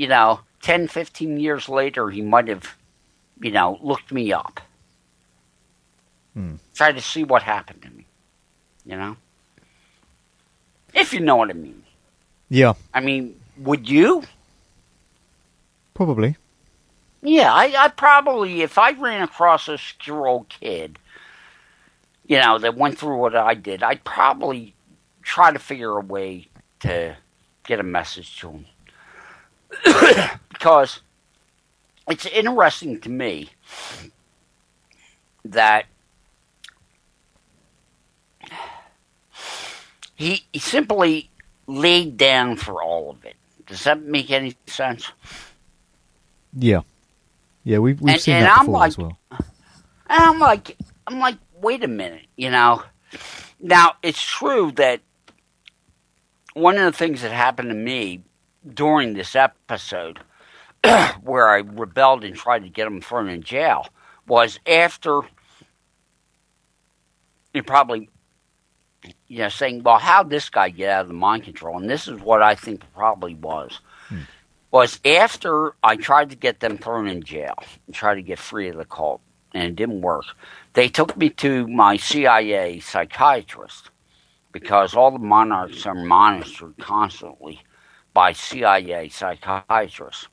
10, 15 years later, he might have, looked me up. Tried to see what happened to me, If you know what I mean. Yeah. I mean, would you? Probably. Yeah, I probably, if I ran across a 6-year-old kid, that went through what I did, I'd probably try to figure a way to get a message to him. Because it's interesting to me that he simply laid down for all of it. Does that make any sense? Yeah. Yeah, we've seen that before as well. And I'm like, wait a minute, Now, it's true that one of the things that happened to me during this episode, where I rebelled and tried to get him thrown in jail, was after you probably, saying, well, how'd this guy get out of the mind control? And this is what I think probably was. Was after I tried to get them thrown in jail and try to get free of the cult, and it didn't work, they took me to my CIA psychiatrist, because all the monarchs are monitored constantly by CIA psychiatrists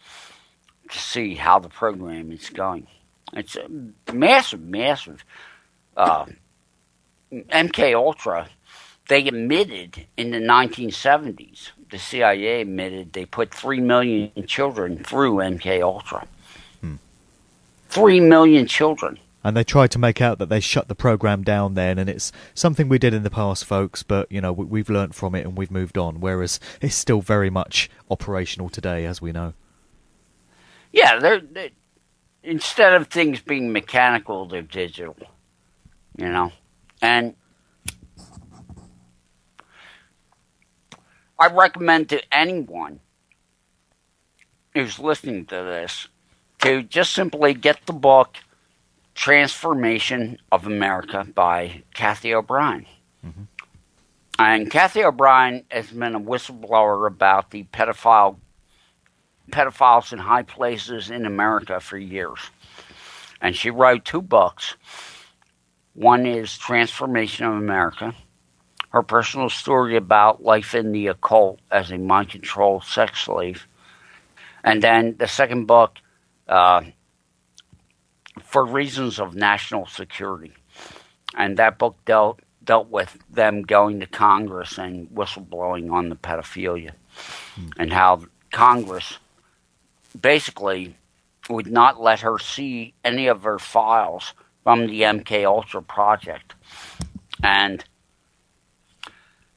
to see how the program is going. It's a massive MK Ultra. They admitted in the 1970s, the CIA admitted they put 3 million children through MK Ultra. 3 million children. And they tried to make out that they shut the program down then, and it's something we did in the past, folks, but, we've learnt from it and we've moved on, whereas it's still very much operational today, as we know. Yeah, they're instead of things being mechanical, they're digital, And I recommend to anyone who's listening to this to just simply get the book Transformation of America by Kathy O'Brien. And Kathy O'Brien has been a whistleblower about the pedophiles in high places in America for years. And she wrote 2 books. One is Transformation of America, her personal story about life in the occult as a mind-controlled sex slave. And then the second book, For Reasons of National Security. And that book dealt with them going to Congress and whistleblowing on the pedophilia. And how Congress basically would not let her see any of her files from the MK Ultra project. And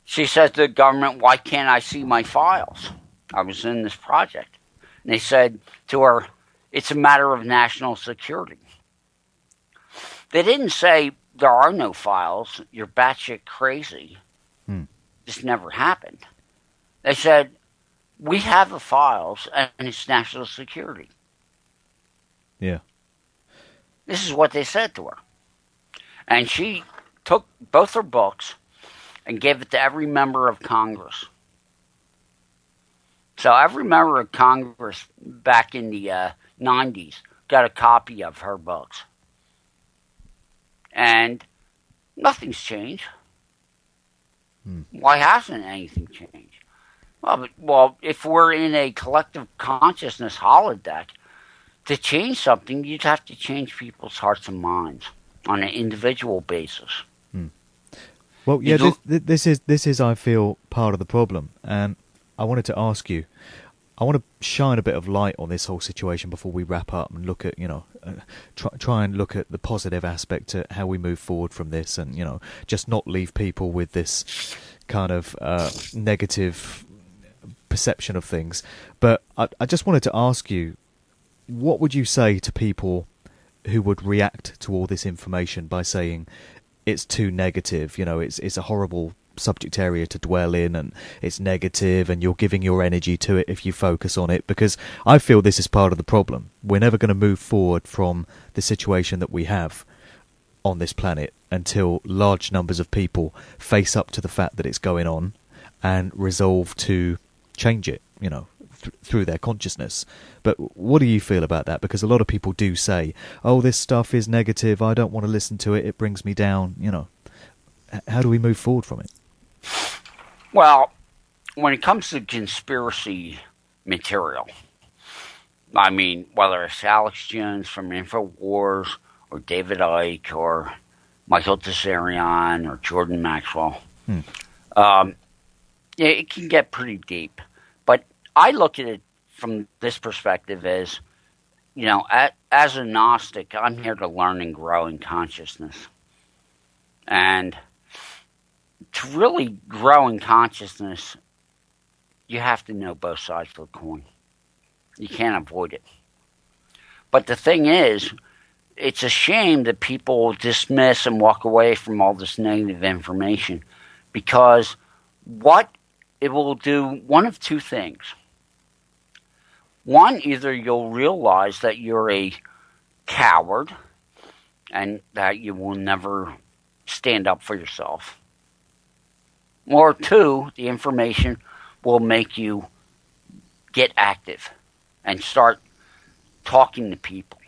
she said to the government, why can't I see my files? I was in this project. And they said to her, it's a matter of national security. They didn't say there are no files, you're batshit crazy. This never happened. They said, we have the files, and it's national security. Yeah. This is what they said to her. And she took both her books and gave it to every member of Congress. So every member of Congress back in the 90s got a copy of her books. And nothing's changed. Why hasn't anything changed? Well, if we're in a collective consciousness holodeck, to change something, you'd have to change people's hearts and minds on an individual basis. Well, yeah, this is, I feel, part of the problem. And I wanted to ask you, I want to shine a bit of light on this whole situation before we wrap up and look at, try and look at the positive aspect to how we move forward from this, and, just not leave people with this kind of negative perception of things. But I just wanted to ask you, what would you say to people who would react to all this information by saying it's too negative, it's a horrible subject area to dwell in, and it's negative, and you're giving your energy to it if you focus on it? Because I feel this is part of the problem. We're never going to move forward from the situation that we have on this planet until large numbers of people face up to the fact that it's going on and resolve to change it, through their consciousness. But what do you feel about that? Because a lot of people do say, oh, this stuff is negative, I don't want to listen to it, it brings me down. How do we move forward from it? Well, when it comes to conspiracy material, I mean, whether it's Alex Jones from InfoWars, or David Icke, or Michael Tsarion, or Jordan Maxwell, it can get pretty deep. But I look at it from this perspective as, as a Gnostic, I'm here to learn and grow in consciousness. And to really grow in consciousness, you have to know both sides of the coin. You can't avoid it. But the thing is, it's a shame that people dismiss and walk away from all this negative information, because what it will do, one of two things. One, either you'll realize that you're a coward and that you will never stand up for yourself. Or two, the information will make you get active and start talking to people.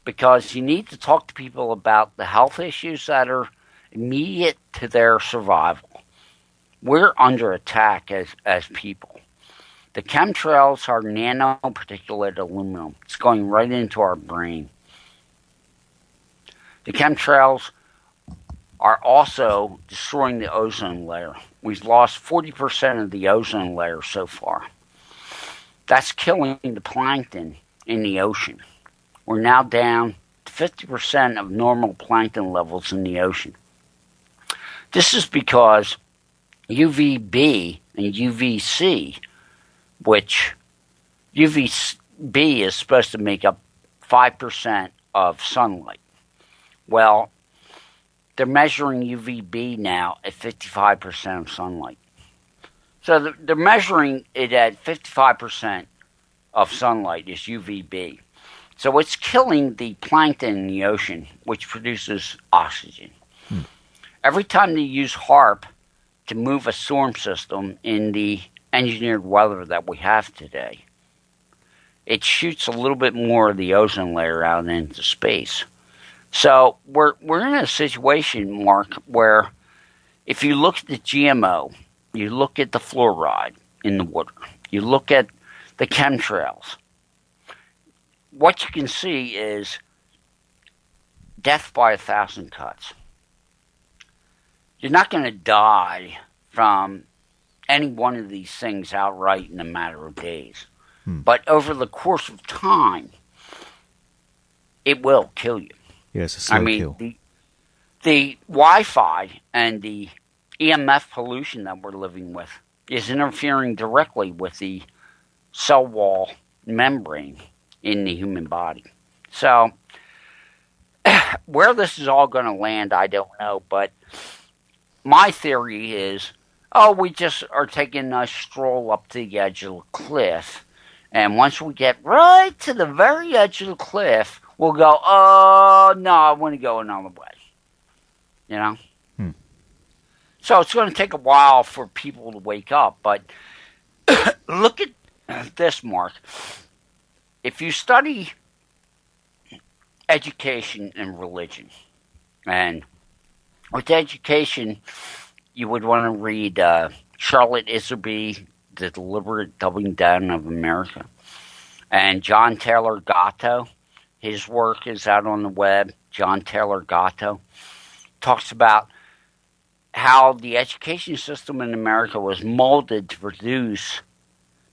Because you need to talk to people about the health issues that are immediate to their survival. We're under attack as people. The chemtrails are nanoparticulate aluminum. It's going right into our brain. The chemtrails are also destroying the ozone layer. We've lost 40% of the ozone layer so far. That's killing the plankton in the ocean. We're now down to 50% of normal plankton levels in the ocean. This is because UVB and UVC, which UVB is supposed to make up 5% of sunlight. Well, they're measuring UVB now at 55% of sunlight. So they're measuring it at 55% of sunlight is UVB. So it's killing the plankton in the ocean, which produces oxygen. Every time they use HAARP to move a storm system in the engineered weather that we have today, it shoots a little bit more of the ozone layer out into space. So we're in a situation, Mark, where if you look at the GMO, you look at the fluoride in the water, you look at the chemtrails, what you can see is death by 1,000 cuts. You're not going to die from any one of these things outright in a matter of days. But over the course of time, it will kill you. Yes, a slow kill. The Wi-Fi and the EMF pollution that we're living with is interfering directly with the cell wall membrane in the human body. So where this is all going to land, I don't know. But my theory is, we just are taking a stroll up to the edge of the cliff. And once we get right to the very edge of the cliff, we'll go, oh, no, I want to go another way. You know? So it's going to take a while for people to wake up. But look at this, Mark. If you study education and religion, and with education, you would want to read Charlotte Iserby, The Deliberate Doubling Down of America, and John Taylor Gatto. His work is out on the web. John Taylor Gatto talks about how the education system in America was molded to produce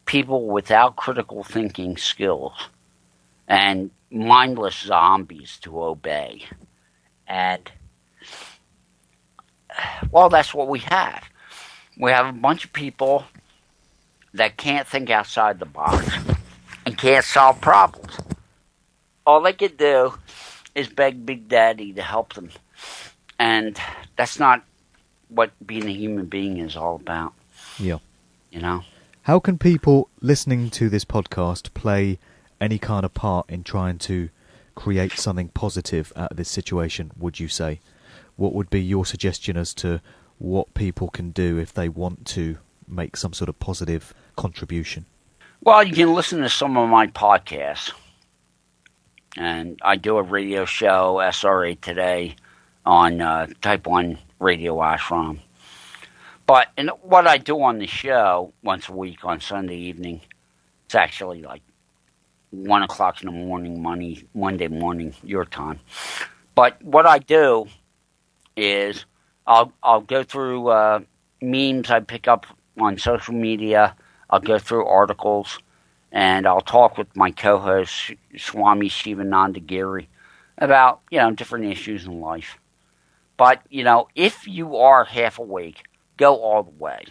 people without critical thinking skills and mindless zombies to obey. And, well, that's what we have. We have a bunch of people that can't think outside the box and can't solve problems. All they can do is beg Big Daddy to help them. And that's not what being a human being is all about. Yeah. You know? How can people listening to this podcast play any kind of part in trying to create something positive out of this situation, would you say? What would be your suggestion as to what people can do if they want to make some sort of positive contribution? Well, you can listen to some of my podcasts. And I do a radio show, SRA Today, on Type 1 Radio Ashram. But what I do on the show once a week on Sunday evening, it's actually like 1 o'clock in the morning, Monday morning, your time. But what I do is I'll go through memes I pick up on social media. I'll go through articles, and I'll talk with my co-host, Swami Shivananda Giri, about, different issues in life. But, if you are half awake, go all the way.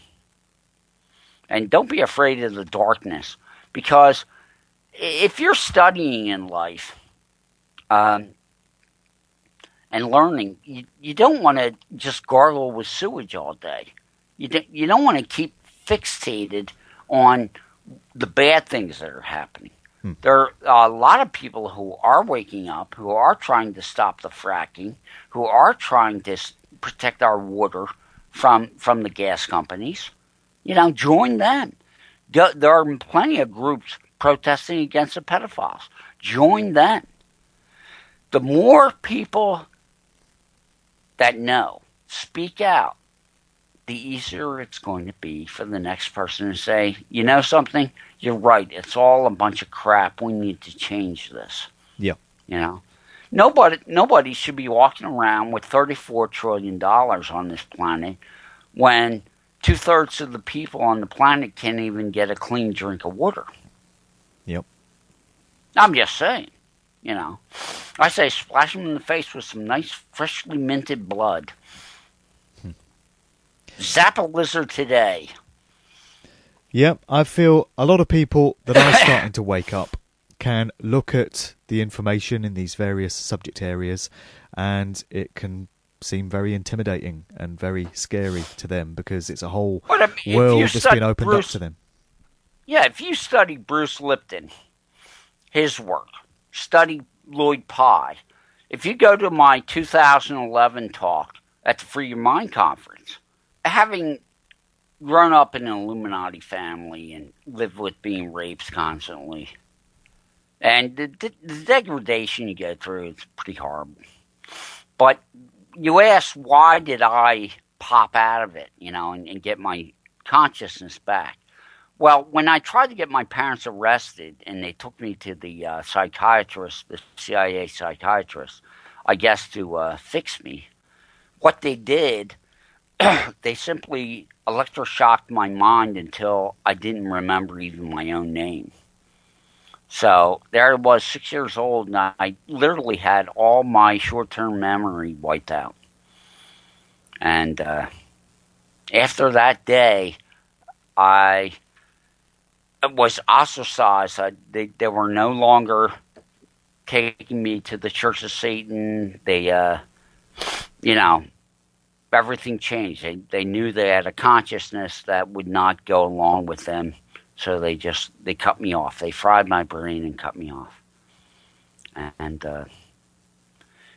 And don't be afraid of the darkness, because if you're studying in life and learning, you don't want to just gargle with sewage all day. You don't want to keep fixated on the bad things that are happening. There are a lot of people who are waking up, who are trying to stop the fracking, who are trying to protect our water from the gas companies. Join them. There are plenty of groups protesting against the pedophiles. Join them. The more people that know, speak out, the easier it's going to be for the next person to say, you know something? You're right. It's all a bunch of crap. We need to change this. Yeah. Nobody should be walking around with $34 trillion on this planet when 2/3 of the people on the planet can't even get a clean drink of water. Yep. I'm just saying, I say splash them in the face with some nice, freshly minted blood. Zap a lizard today. Yep, I feel a lot of people that are starting to wake up can look at the information in these various subject areas, and it can seem very intimidating and very scary to them because it's a whole world that's been opened up to them. Yeah, if you study Bruce Lipton, his work, study Lloyd Pye, if you go to my 2011 talk at the Free Your Mind conference, having grown up in an Illuminati family and lived with being raped constantly, and the degradation you go through is pretty horrible. But you ask, why did I pop out of it, and get my consciousness back? Well, when I tried to get my parents arrested and they took me to the psychiatrist, the CIA psychiatrist, I guess to fix me, what they did, they simply electroshocked my mind until I didn't remember even my own name. So there I was, 6 years old, and I literally had all my short-term memory wiped out. And after that day, I was ostracized. They were no longer taking me to the Church of Satan. They, you know, everything changed. They knew they had a consciousness that would not go along with them, so they cut me off. They fried my brain and cut me off. And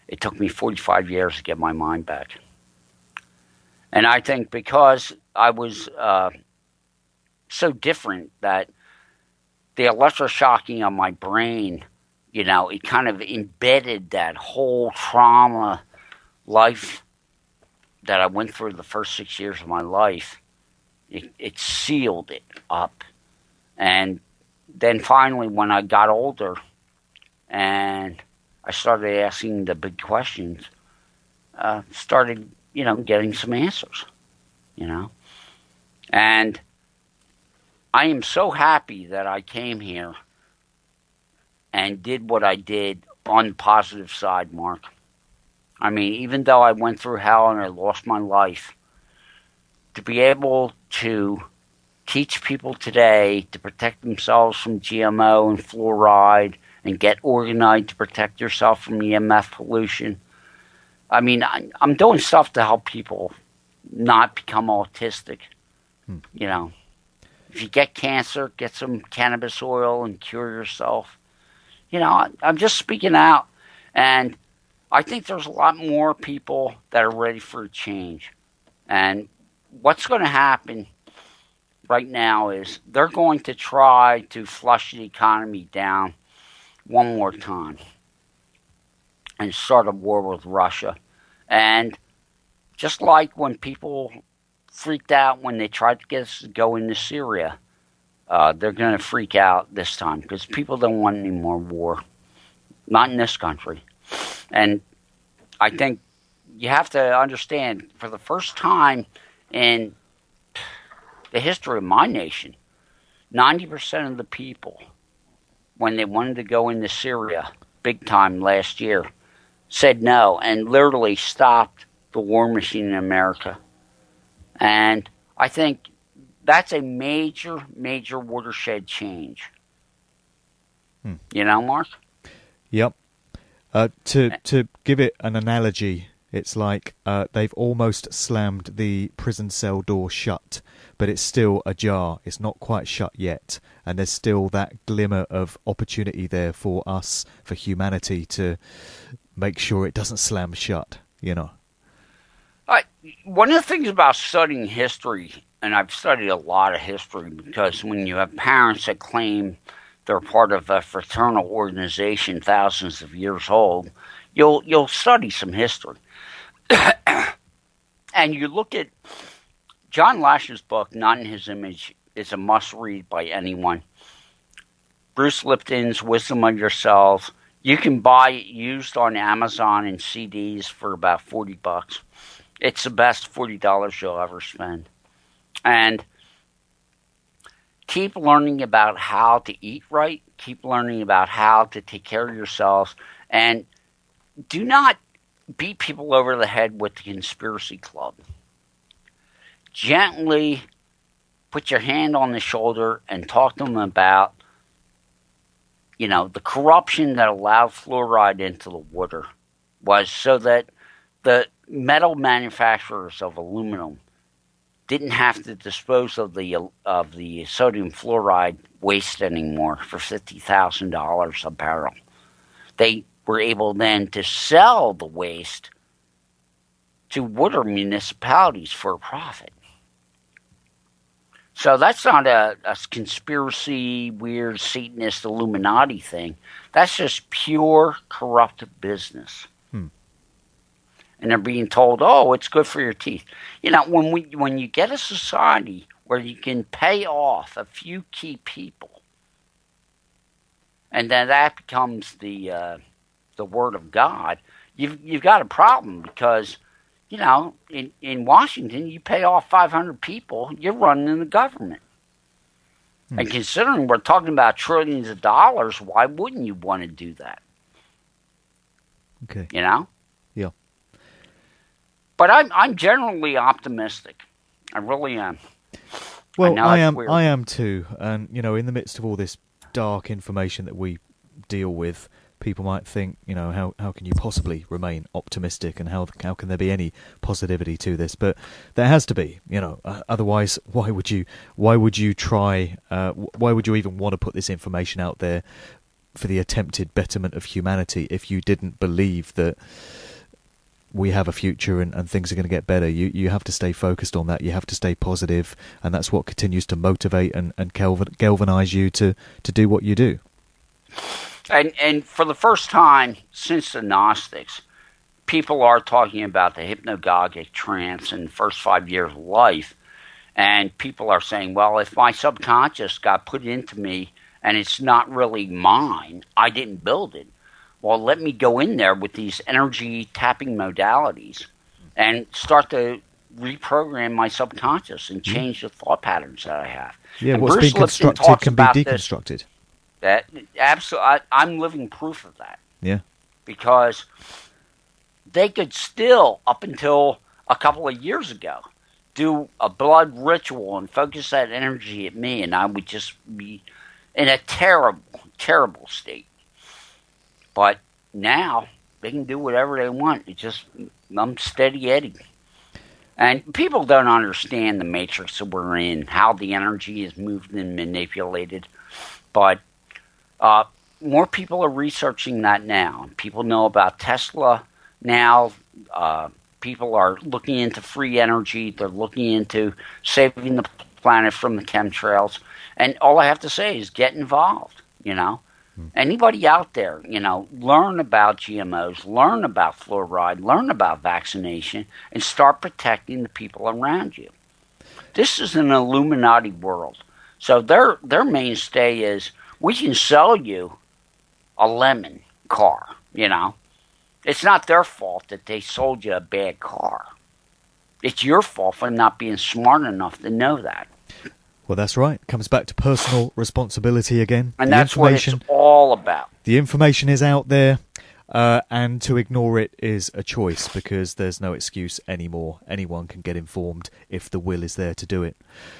it took me 45 years to get my mind back. And I think because I was so different that the electroshocking on my brain, you know, it kind of embedded that whole trauma life that I went through the first 6 years of my life. It sealed it up. And then finally, when I got older and I started asking the big questions, started, you know, getting some answers, you know. And I am so happy that I came here and did what I did on the positive side, Mark. I mean, even though I went through hell and I lost my life, to be able to teach people today to protect themselves from GMO and fluoride and get organized to protect yourself from EMF pollution. I mean, I'm doing stuff to help people not become autistic. You know, if you get cancer, get some cannabis oil and cure yourself. You know, I'm just speaking out. And I think there's a lot more people that are ready for a change. And what's going to happen right now is they're going to try to flush the economy down one more time and start a war with Russia. And just like when people freaked out when they tried to get us to go into Syria, they're going to freak out this time because people don't want any more war. Not in this country. And I think you have to understand, for the first time in the history of my nation, 90% of the people, when they wanted to go into Syria big time last year, said no and literally stopped the war machine in America. And I think that's a major, major watershed change. You know, Mark? Yep. To give it an analogy, it's like they've almost slammed the prison cell door shut, but it's still ajar. It's not quite shut yet, and there's still that glimmer of opportunity there for us, for humanity, to make sure it doesn't slam shut, you know. One of the things about studying history, and I've studied a lot of history, because when you have parents that claim they're part of a fraternal organization thousands of years old, you'll study some history. And you look at John Lash's book, Not in His Image, is a must-read by anyone. Bruce Lipton's Wisdom of Yourself. You can buy it used on Amazon in CDs for about $40. It's the best $40 you'll ever spend. And keep learning about how to eat right. Keep learning about how to take care of yourselves. And do not beat people over the head with the conspiracy club. Gently put your hand on the shoulder and talk to them about, you know, the corruption that allowed fluoride into the water was so that the metal manufacturers of aluminum didn't have to dispose of the sodium fluoride waste anymore for $50,000 a barrel. They were able then to sell the waste to water municipalities for a profit. So that's not a conspiracy, weird Satanist Illuminati thing. That's just pure corrupt business. And they're being told, oh, it's good for your teeth. You know, when you get a society where you can pay off a few key people, and then that becomes the word of God, you've got a problem, because, you know, in Washington, you pay off 500 people, you're running the government. And considering we're talking about trillions of dollars, why wouldn't you want to do that? Okay. You know? Yeah. But I'm generally optimistic. I really am. Well, I am too. And, you know, in the midst of all this dark information that we deal with, people might think, how can you possibly remain optimistic, and how can there be any positivity to this? But there has to be, otherwise why would you try, why would you even want to put this information out there for the attempted betterment of humanity if you didn't believe that we have a future and things are going to get better? You have to stay focused on that. You have to stay positive, and that's what continues to motivate and galvanize you to do what you do. And for the first time since the Gnostics, people are talking about the hypnagogic trance in the first 5 years of life, and people are saying, well, if my subconscious got put into me and it's not really mine, I didn't build it, well, let me go in there with these energy tapping modalities and start to reprogram my subconscious and change the thought patterns that I have. Yeah, and what's Bruce been constructed can be deconstructed. That absolutely, I'm living proof of that. Yeah, because they could still, up until a couple of years ago, do a blood ritual and focus that energy at me, and I would just be in a terrible, terrible state. But now they can do whatever they want. I'm steady Eddie. And people don't understand the matrix that we're in, how the energy is moved and manipulated. But more people are researching that now. People know about Tesla now. People are looking into free energy. They're looking into saving the planet from the chemtrails. And all I have to say is get involved, Anybody out there, learn about GMOs, learn about fluoride, learn about vaccination, and start protecting the people around you. This is an Illuminati world. So their mainstay is, we can sell you a lemon car, It's not their fault that they sold you a bad car. It's your fault for not being smart enough to know that. Well, that's right. It comes back to personal responsibility again. And that's what it's all about. The information is out there, and to ignore it is a choice, because there's no excuse anymore. Anyone can get informed if the will is there to do it.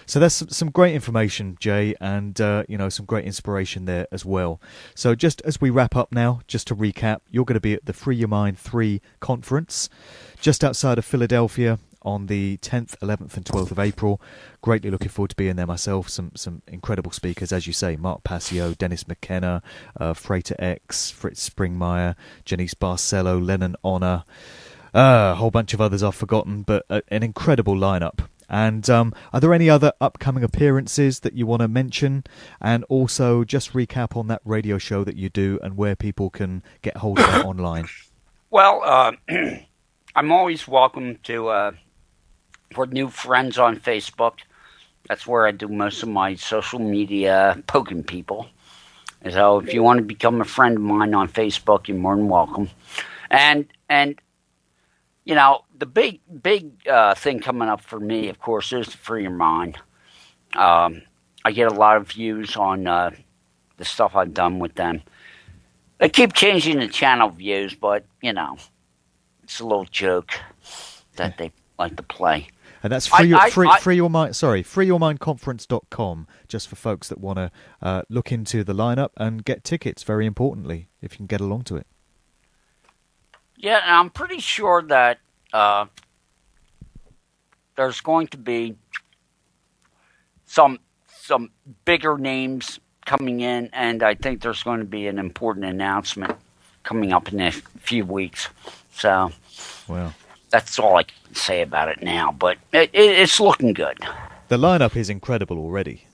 So that's some great information, Jay, and some great inspiration there as well. So just as we wrap up now, just to recap, you're going to be at the Free Your Mind 3 conference just outside of Philadelphia on the 10th, 11th and 12th of April. Greatly looking forward to being there myself. Some incredible speakers, as you say, Mark Passio, Dennis McKenna, Freighter X, Fritz Springmeier, Janice Barcelo, Lennon Honor, a whole bunch of others I've forgotten, but an incredible lineup. And are there any other upcoming appearances that you want to mention? And also just recap on that radio show that you do and where people can get hold of that online. Well, I'm always welcome to... for new friends on Facebook. That's where I do most of my social media poking people. So if you want to become a friend of mine on Facebook, you're more than welcome. And the big thing coming up for me, of course, is the Free Your Mind. I get a lot of views on the stuff I've done with them. They keep changing the channel views, but, it's a little joke that they like to play. And that's freeyourmindconference.com, just for folks that want to look into the lineup and get tickets, very importantly, if you can get along to it. Yeah, and I'm pretty sure that there's going to be some bigger names coming in, and I think there's going to be an important announcement coming up in a few weeks. So, well, that's all I can say about it now, but it's looking good. The lineup is incredible already.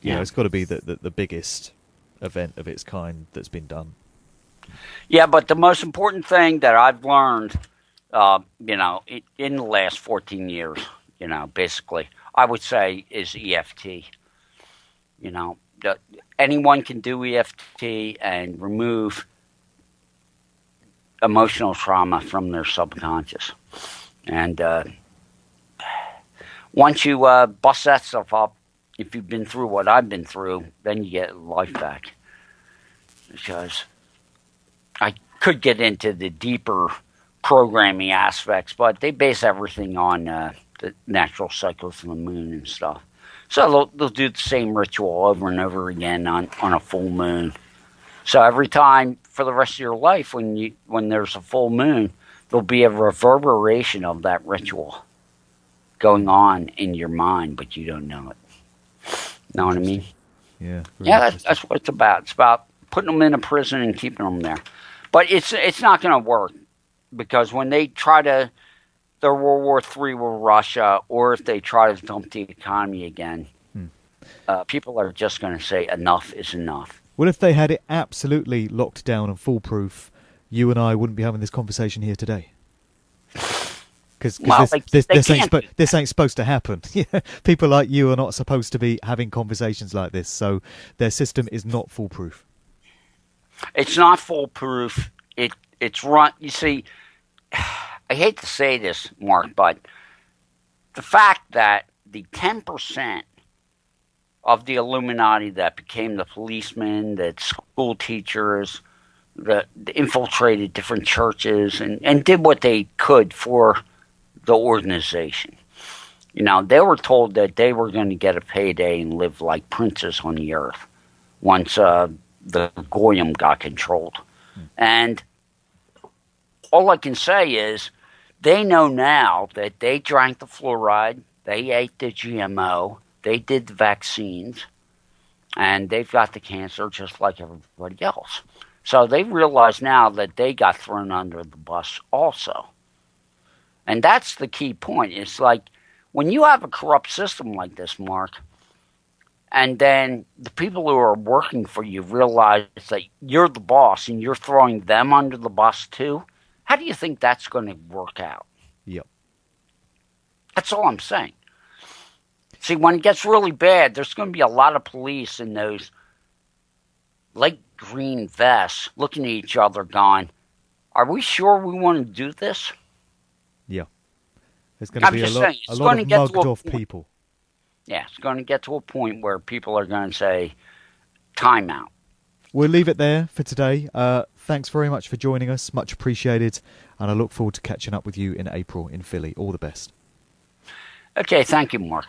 Yeah, it's got to be the biggest event of its kind that's been done. Yeah, but the most important thing that I've learned, in the last 14 years, basically, I would say is EFT. Anyone can do EFT and remove emotional trauma from their subconscious. And once you bust that stuff up, if you've been through what I've been through, then you get life back. Because I could get into the deeper programming aspects, but they base everything on the natural cycles of the moon and stuff. So they'll do the same ritual over and over again on a full moon. So every time for the rest of your life, when there's a full moon, there'll be a reverberation of that ritual going on in your mind, but you don't know it. Know what I mean? Yeah. Yeah, that's what it's about. It's about putting them in a prison and keeping them there. But it's not going to work, because when they try to, their World War III with Russia, or if they try to dump the economy again, people are just going to say enough is enough. Well, if they had it absolutely locked down and foolproof, you and I wouldn't be having this conversation here today. Because this ain't supposed to happen. People like you are not supposed to be having conversations like this. So their system is not foolproof. It's not foolproof. It's run. You see, I hate to say this, Mark, but the fact that the 10% of the Illuminati that became the policemen, that school teachers, that infiltrated different churches and did what they could for the organization. You know, they were told that they were going to get a payday and live like princes on the earth once the Goyim got controlled. And all I can say is they know now that they drank the fluoride, they ate the GMO, they did the vaccines, and they've got the cancer just like everybody else. So they realize now that they got thrown under the bus also. And that's the key point. It's like when you have a corrupt system like this, Mark, and then the people who are working for you realize that you're the boss and you're throwing them under the bus too, how do you think that's going to work out? Yep. That's all I'm saying. See, when it gets really bad, there's going to be a lot of police in those light green vests looking at each other going, are we sure we want to do this? Yeah. There's going to be a lot of mugged off people. Yeah, it's going to get to a point where people are going to say, time out. We'll leave it there for today. Thanks very much for joining us. Much appreciated. And I look forward to catching up with you in April in Philly. All the best. Okay, thank you, Mark.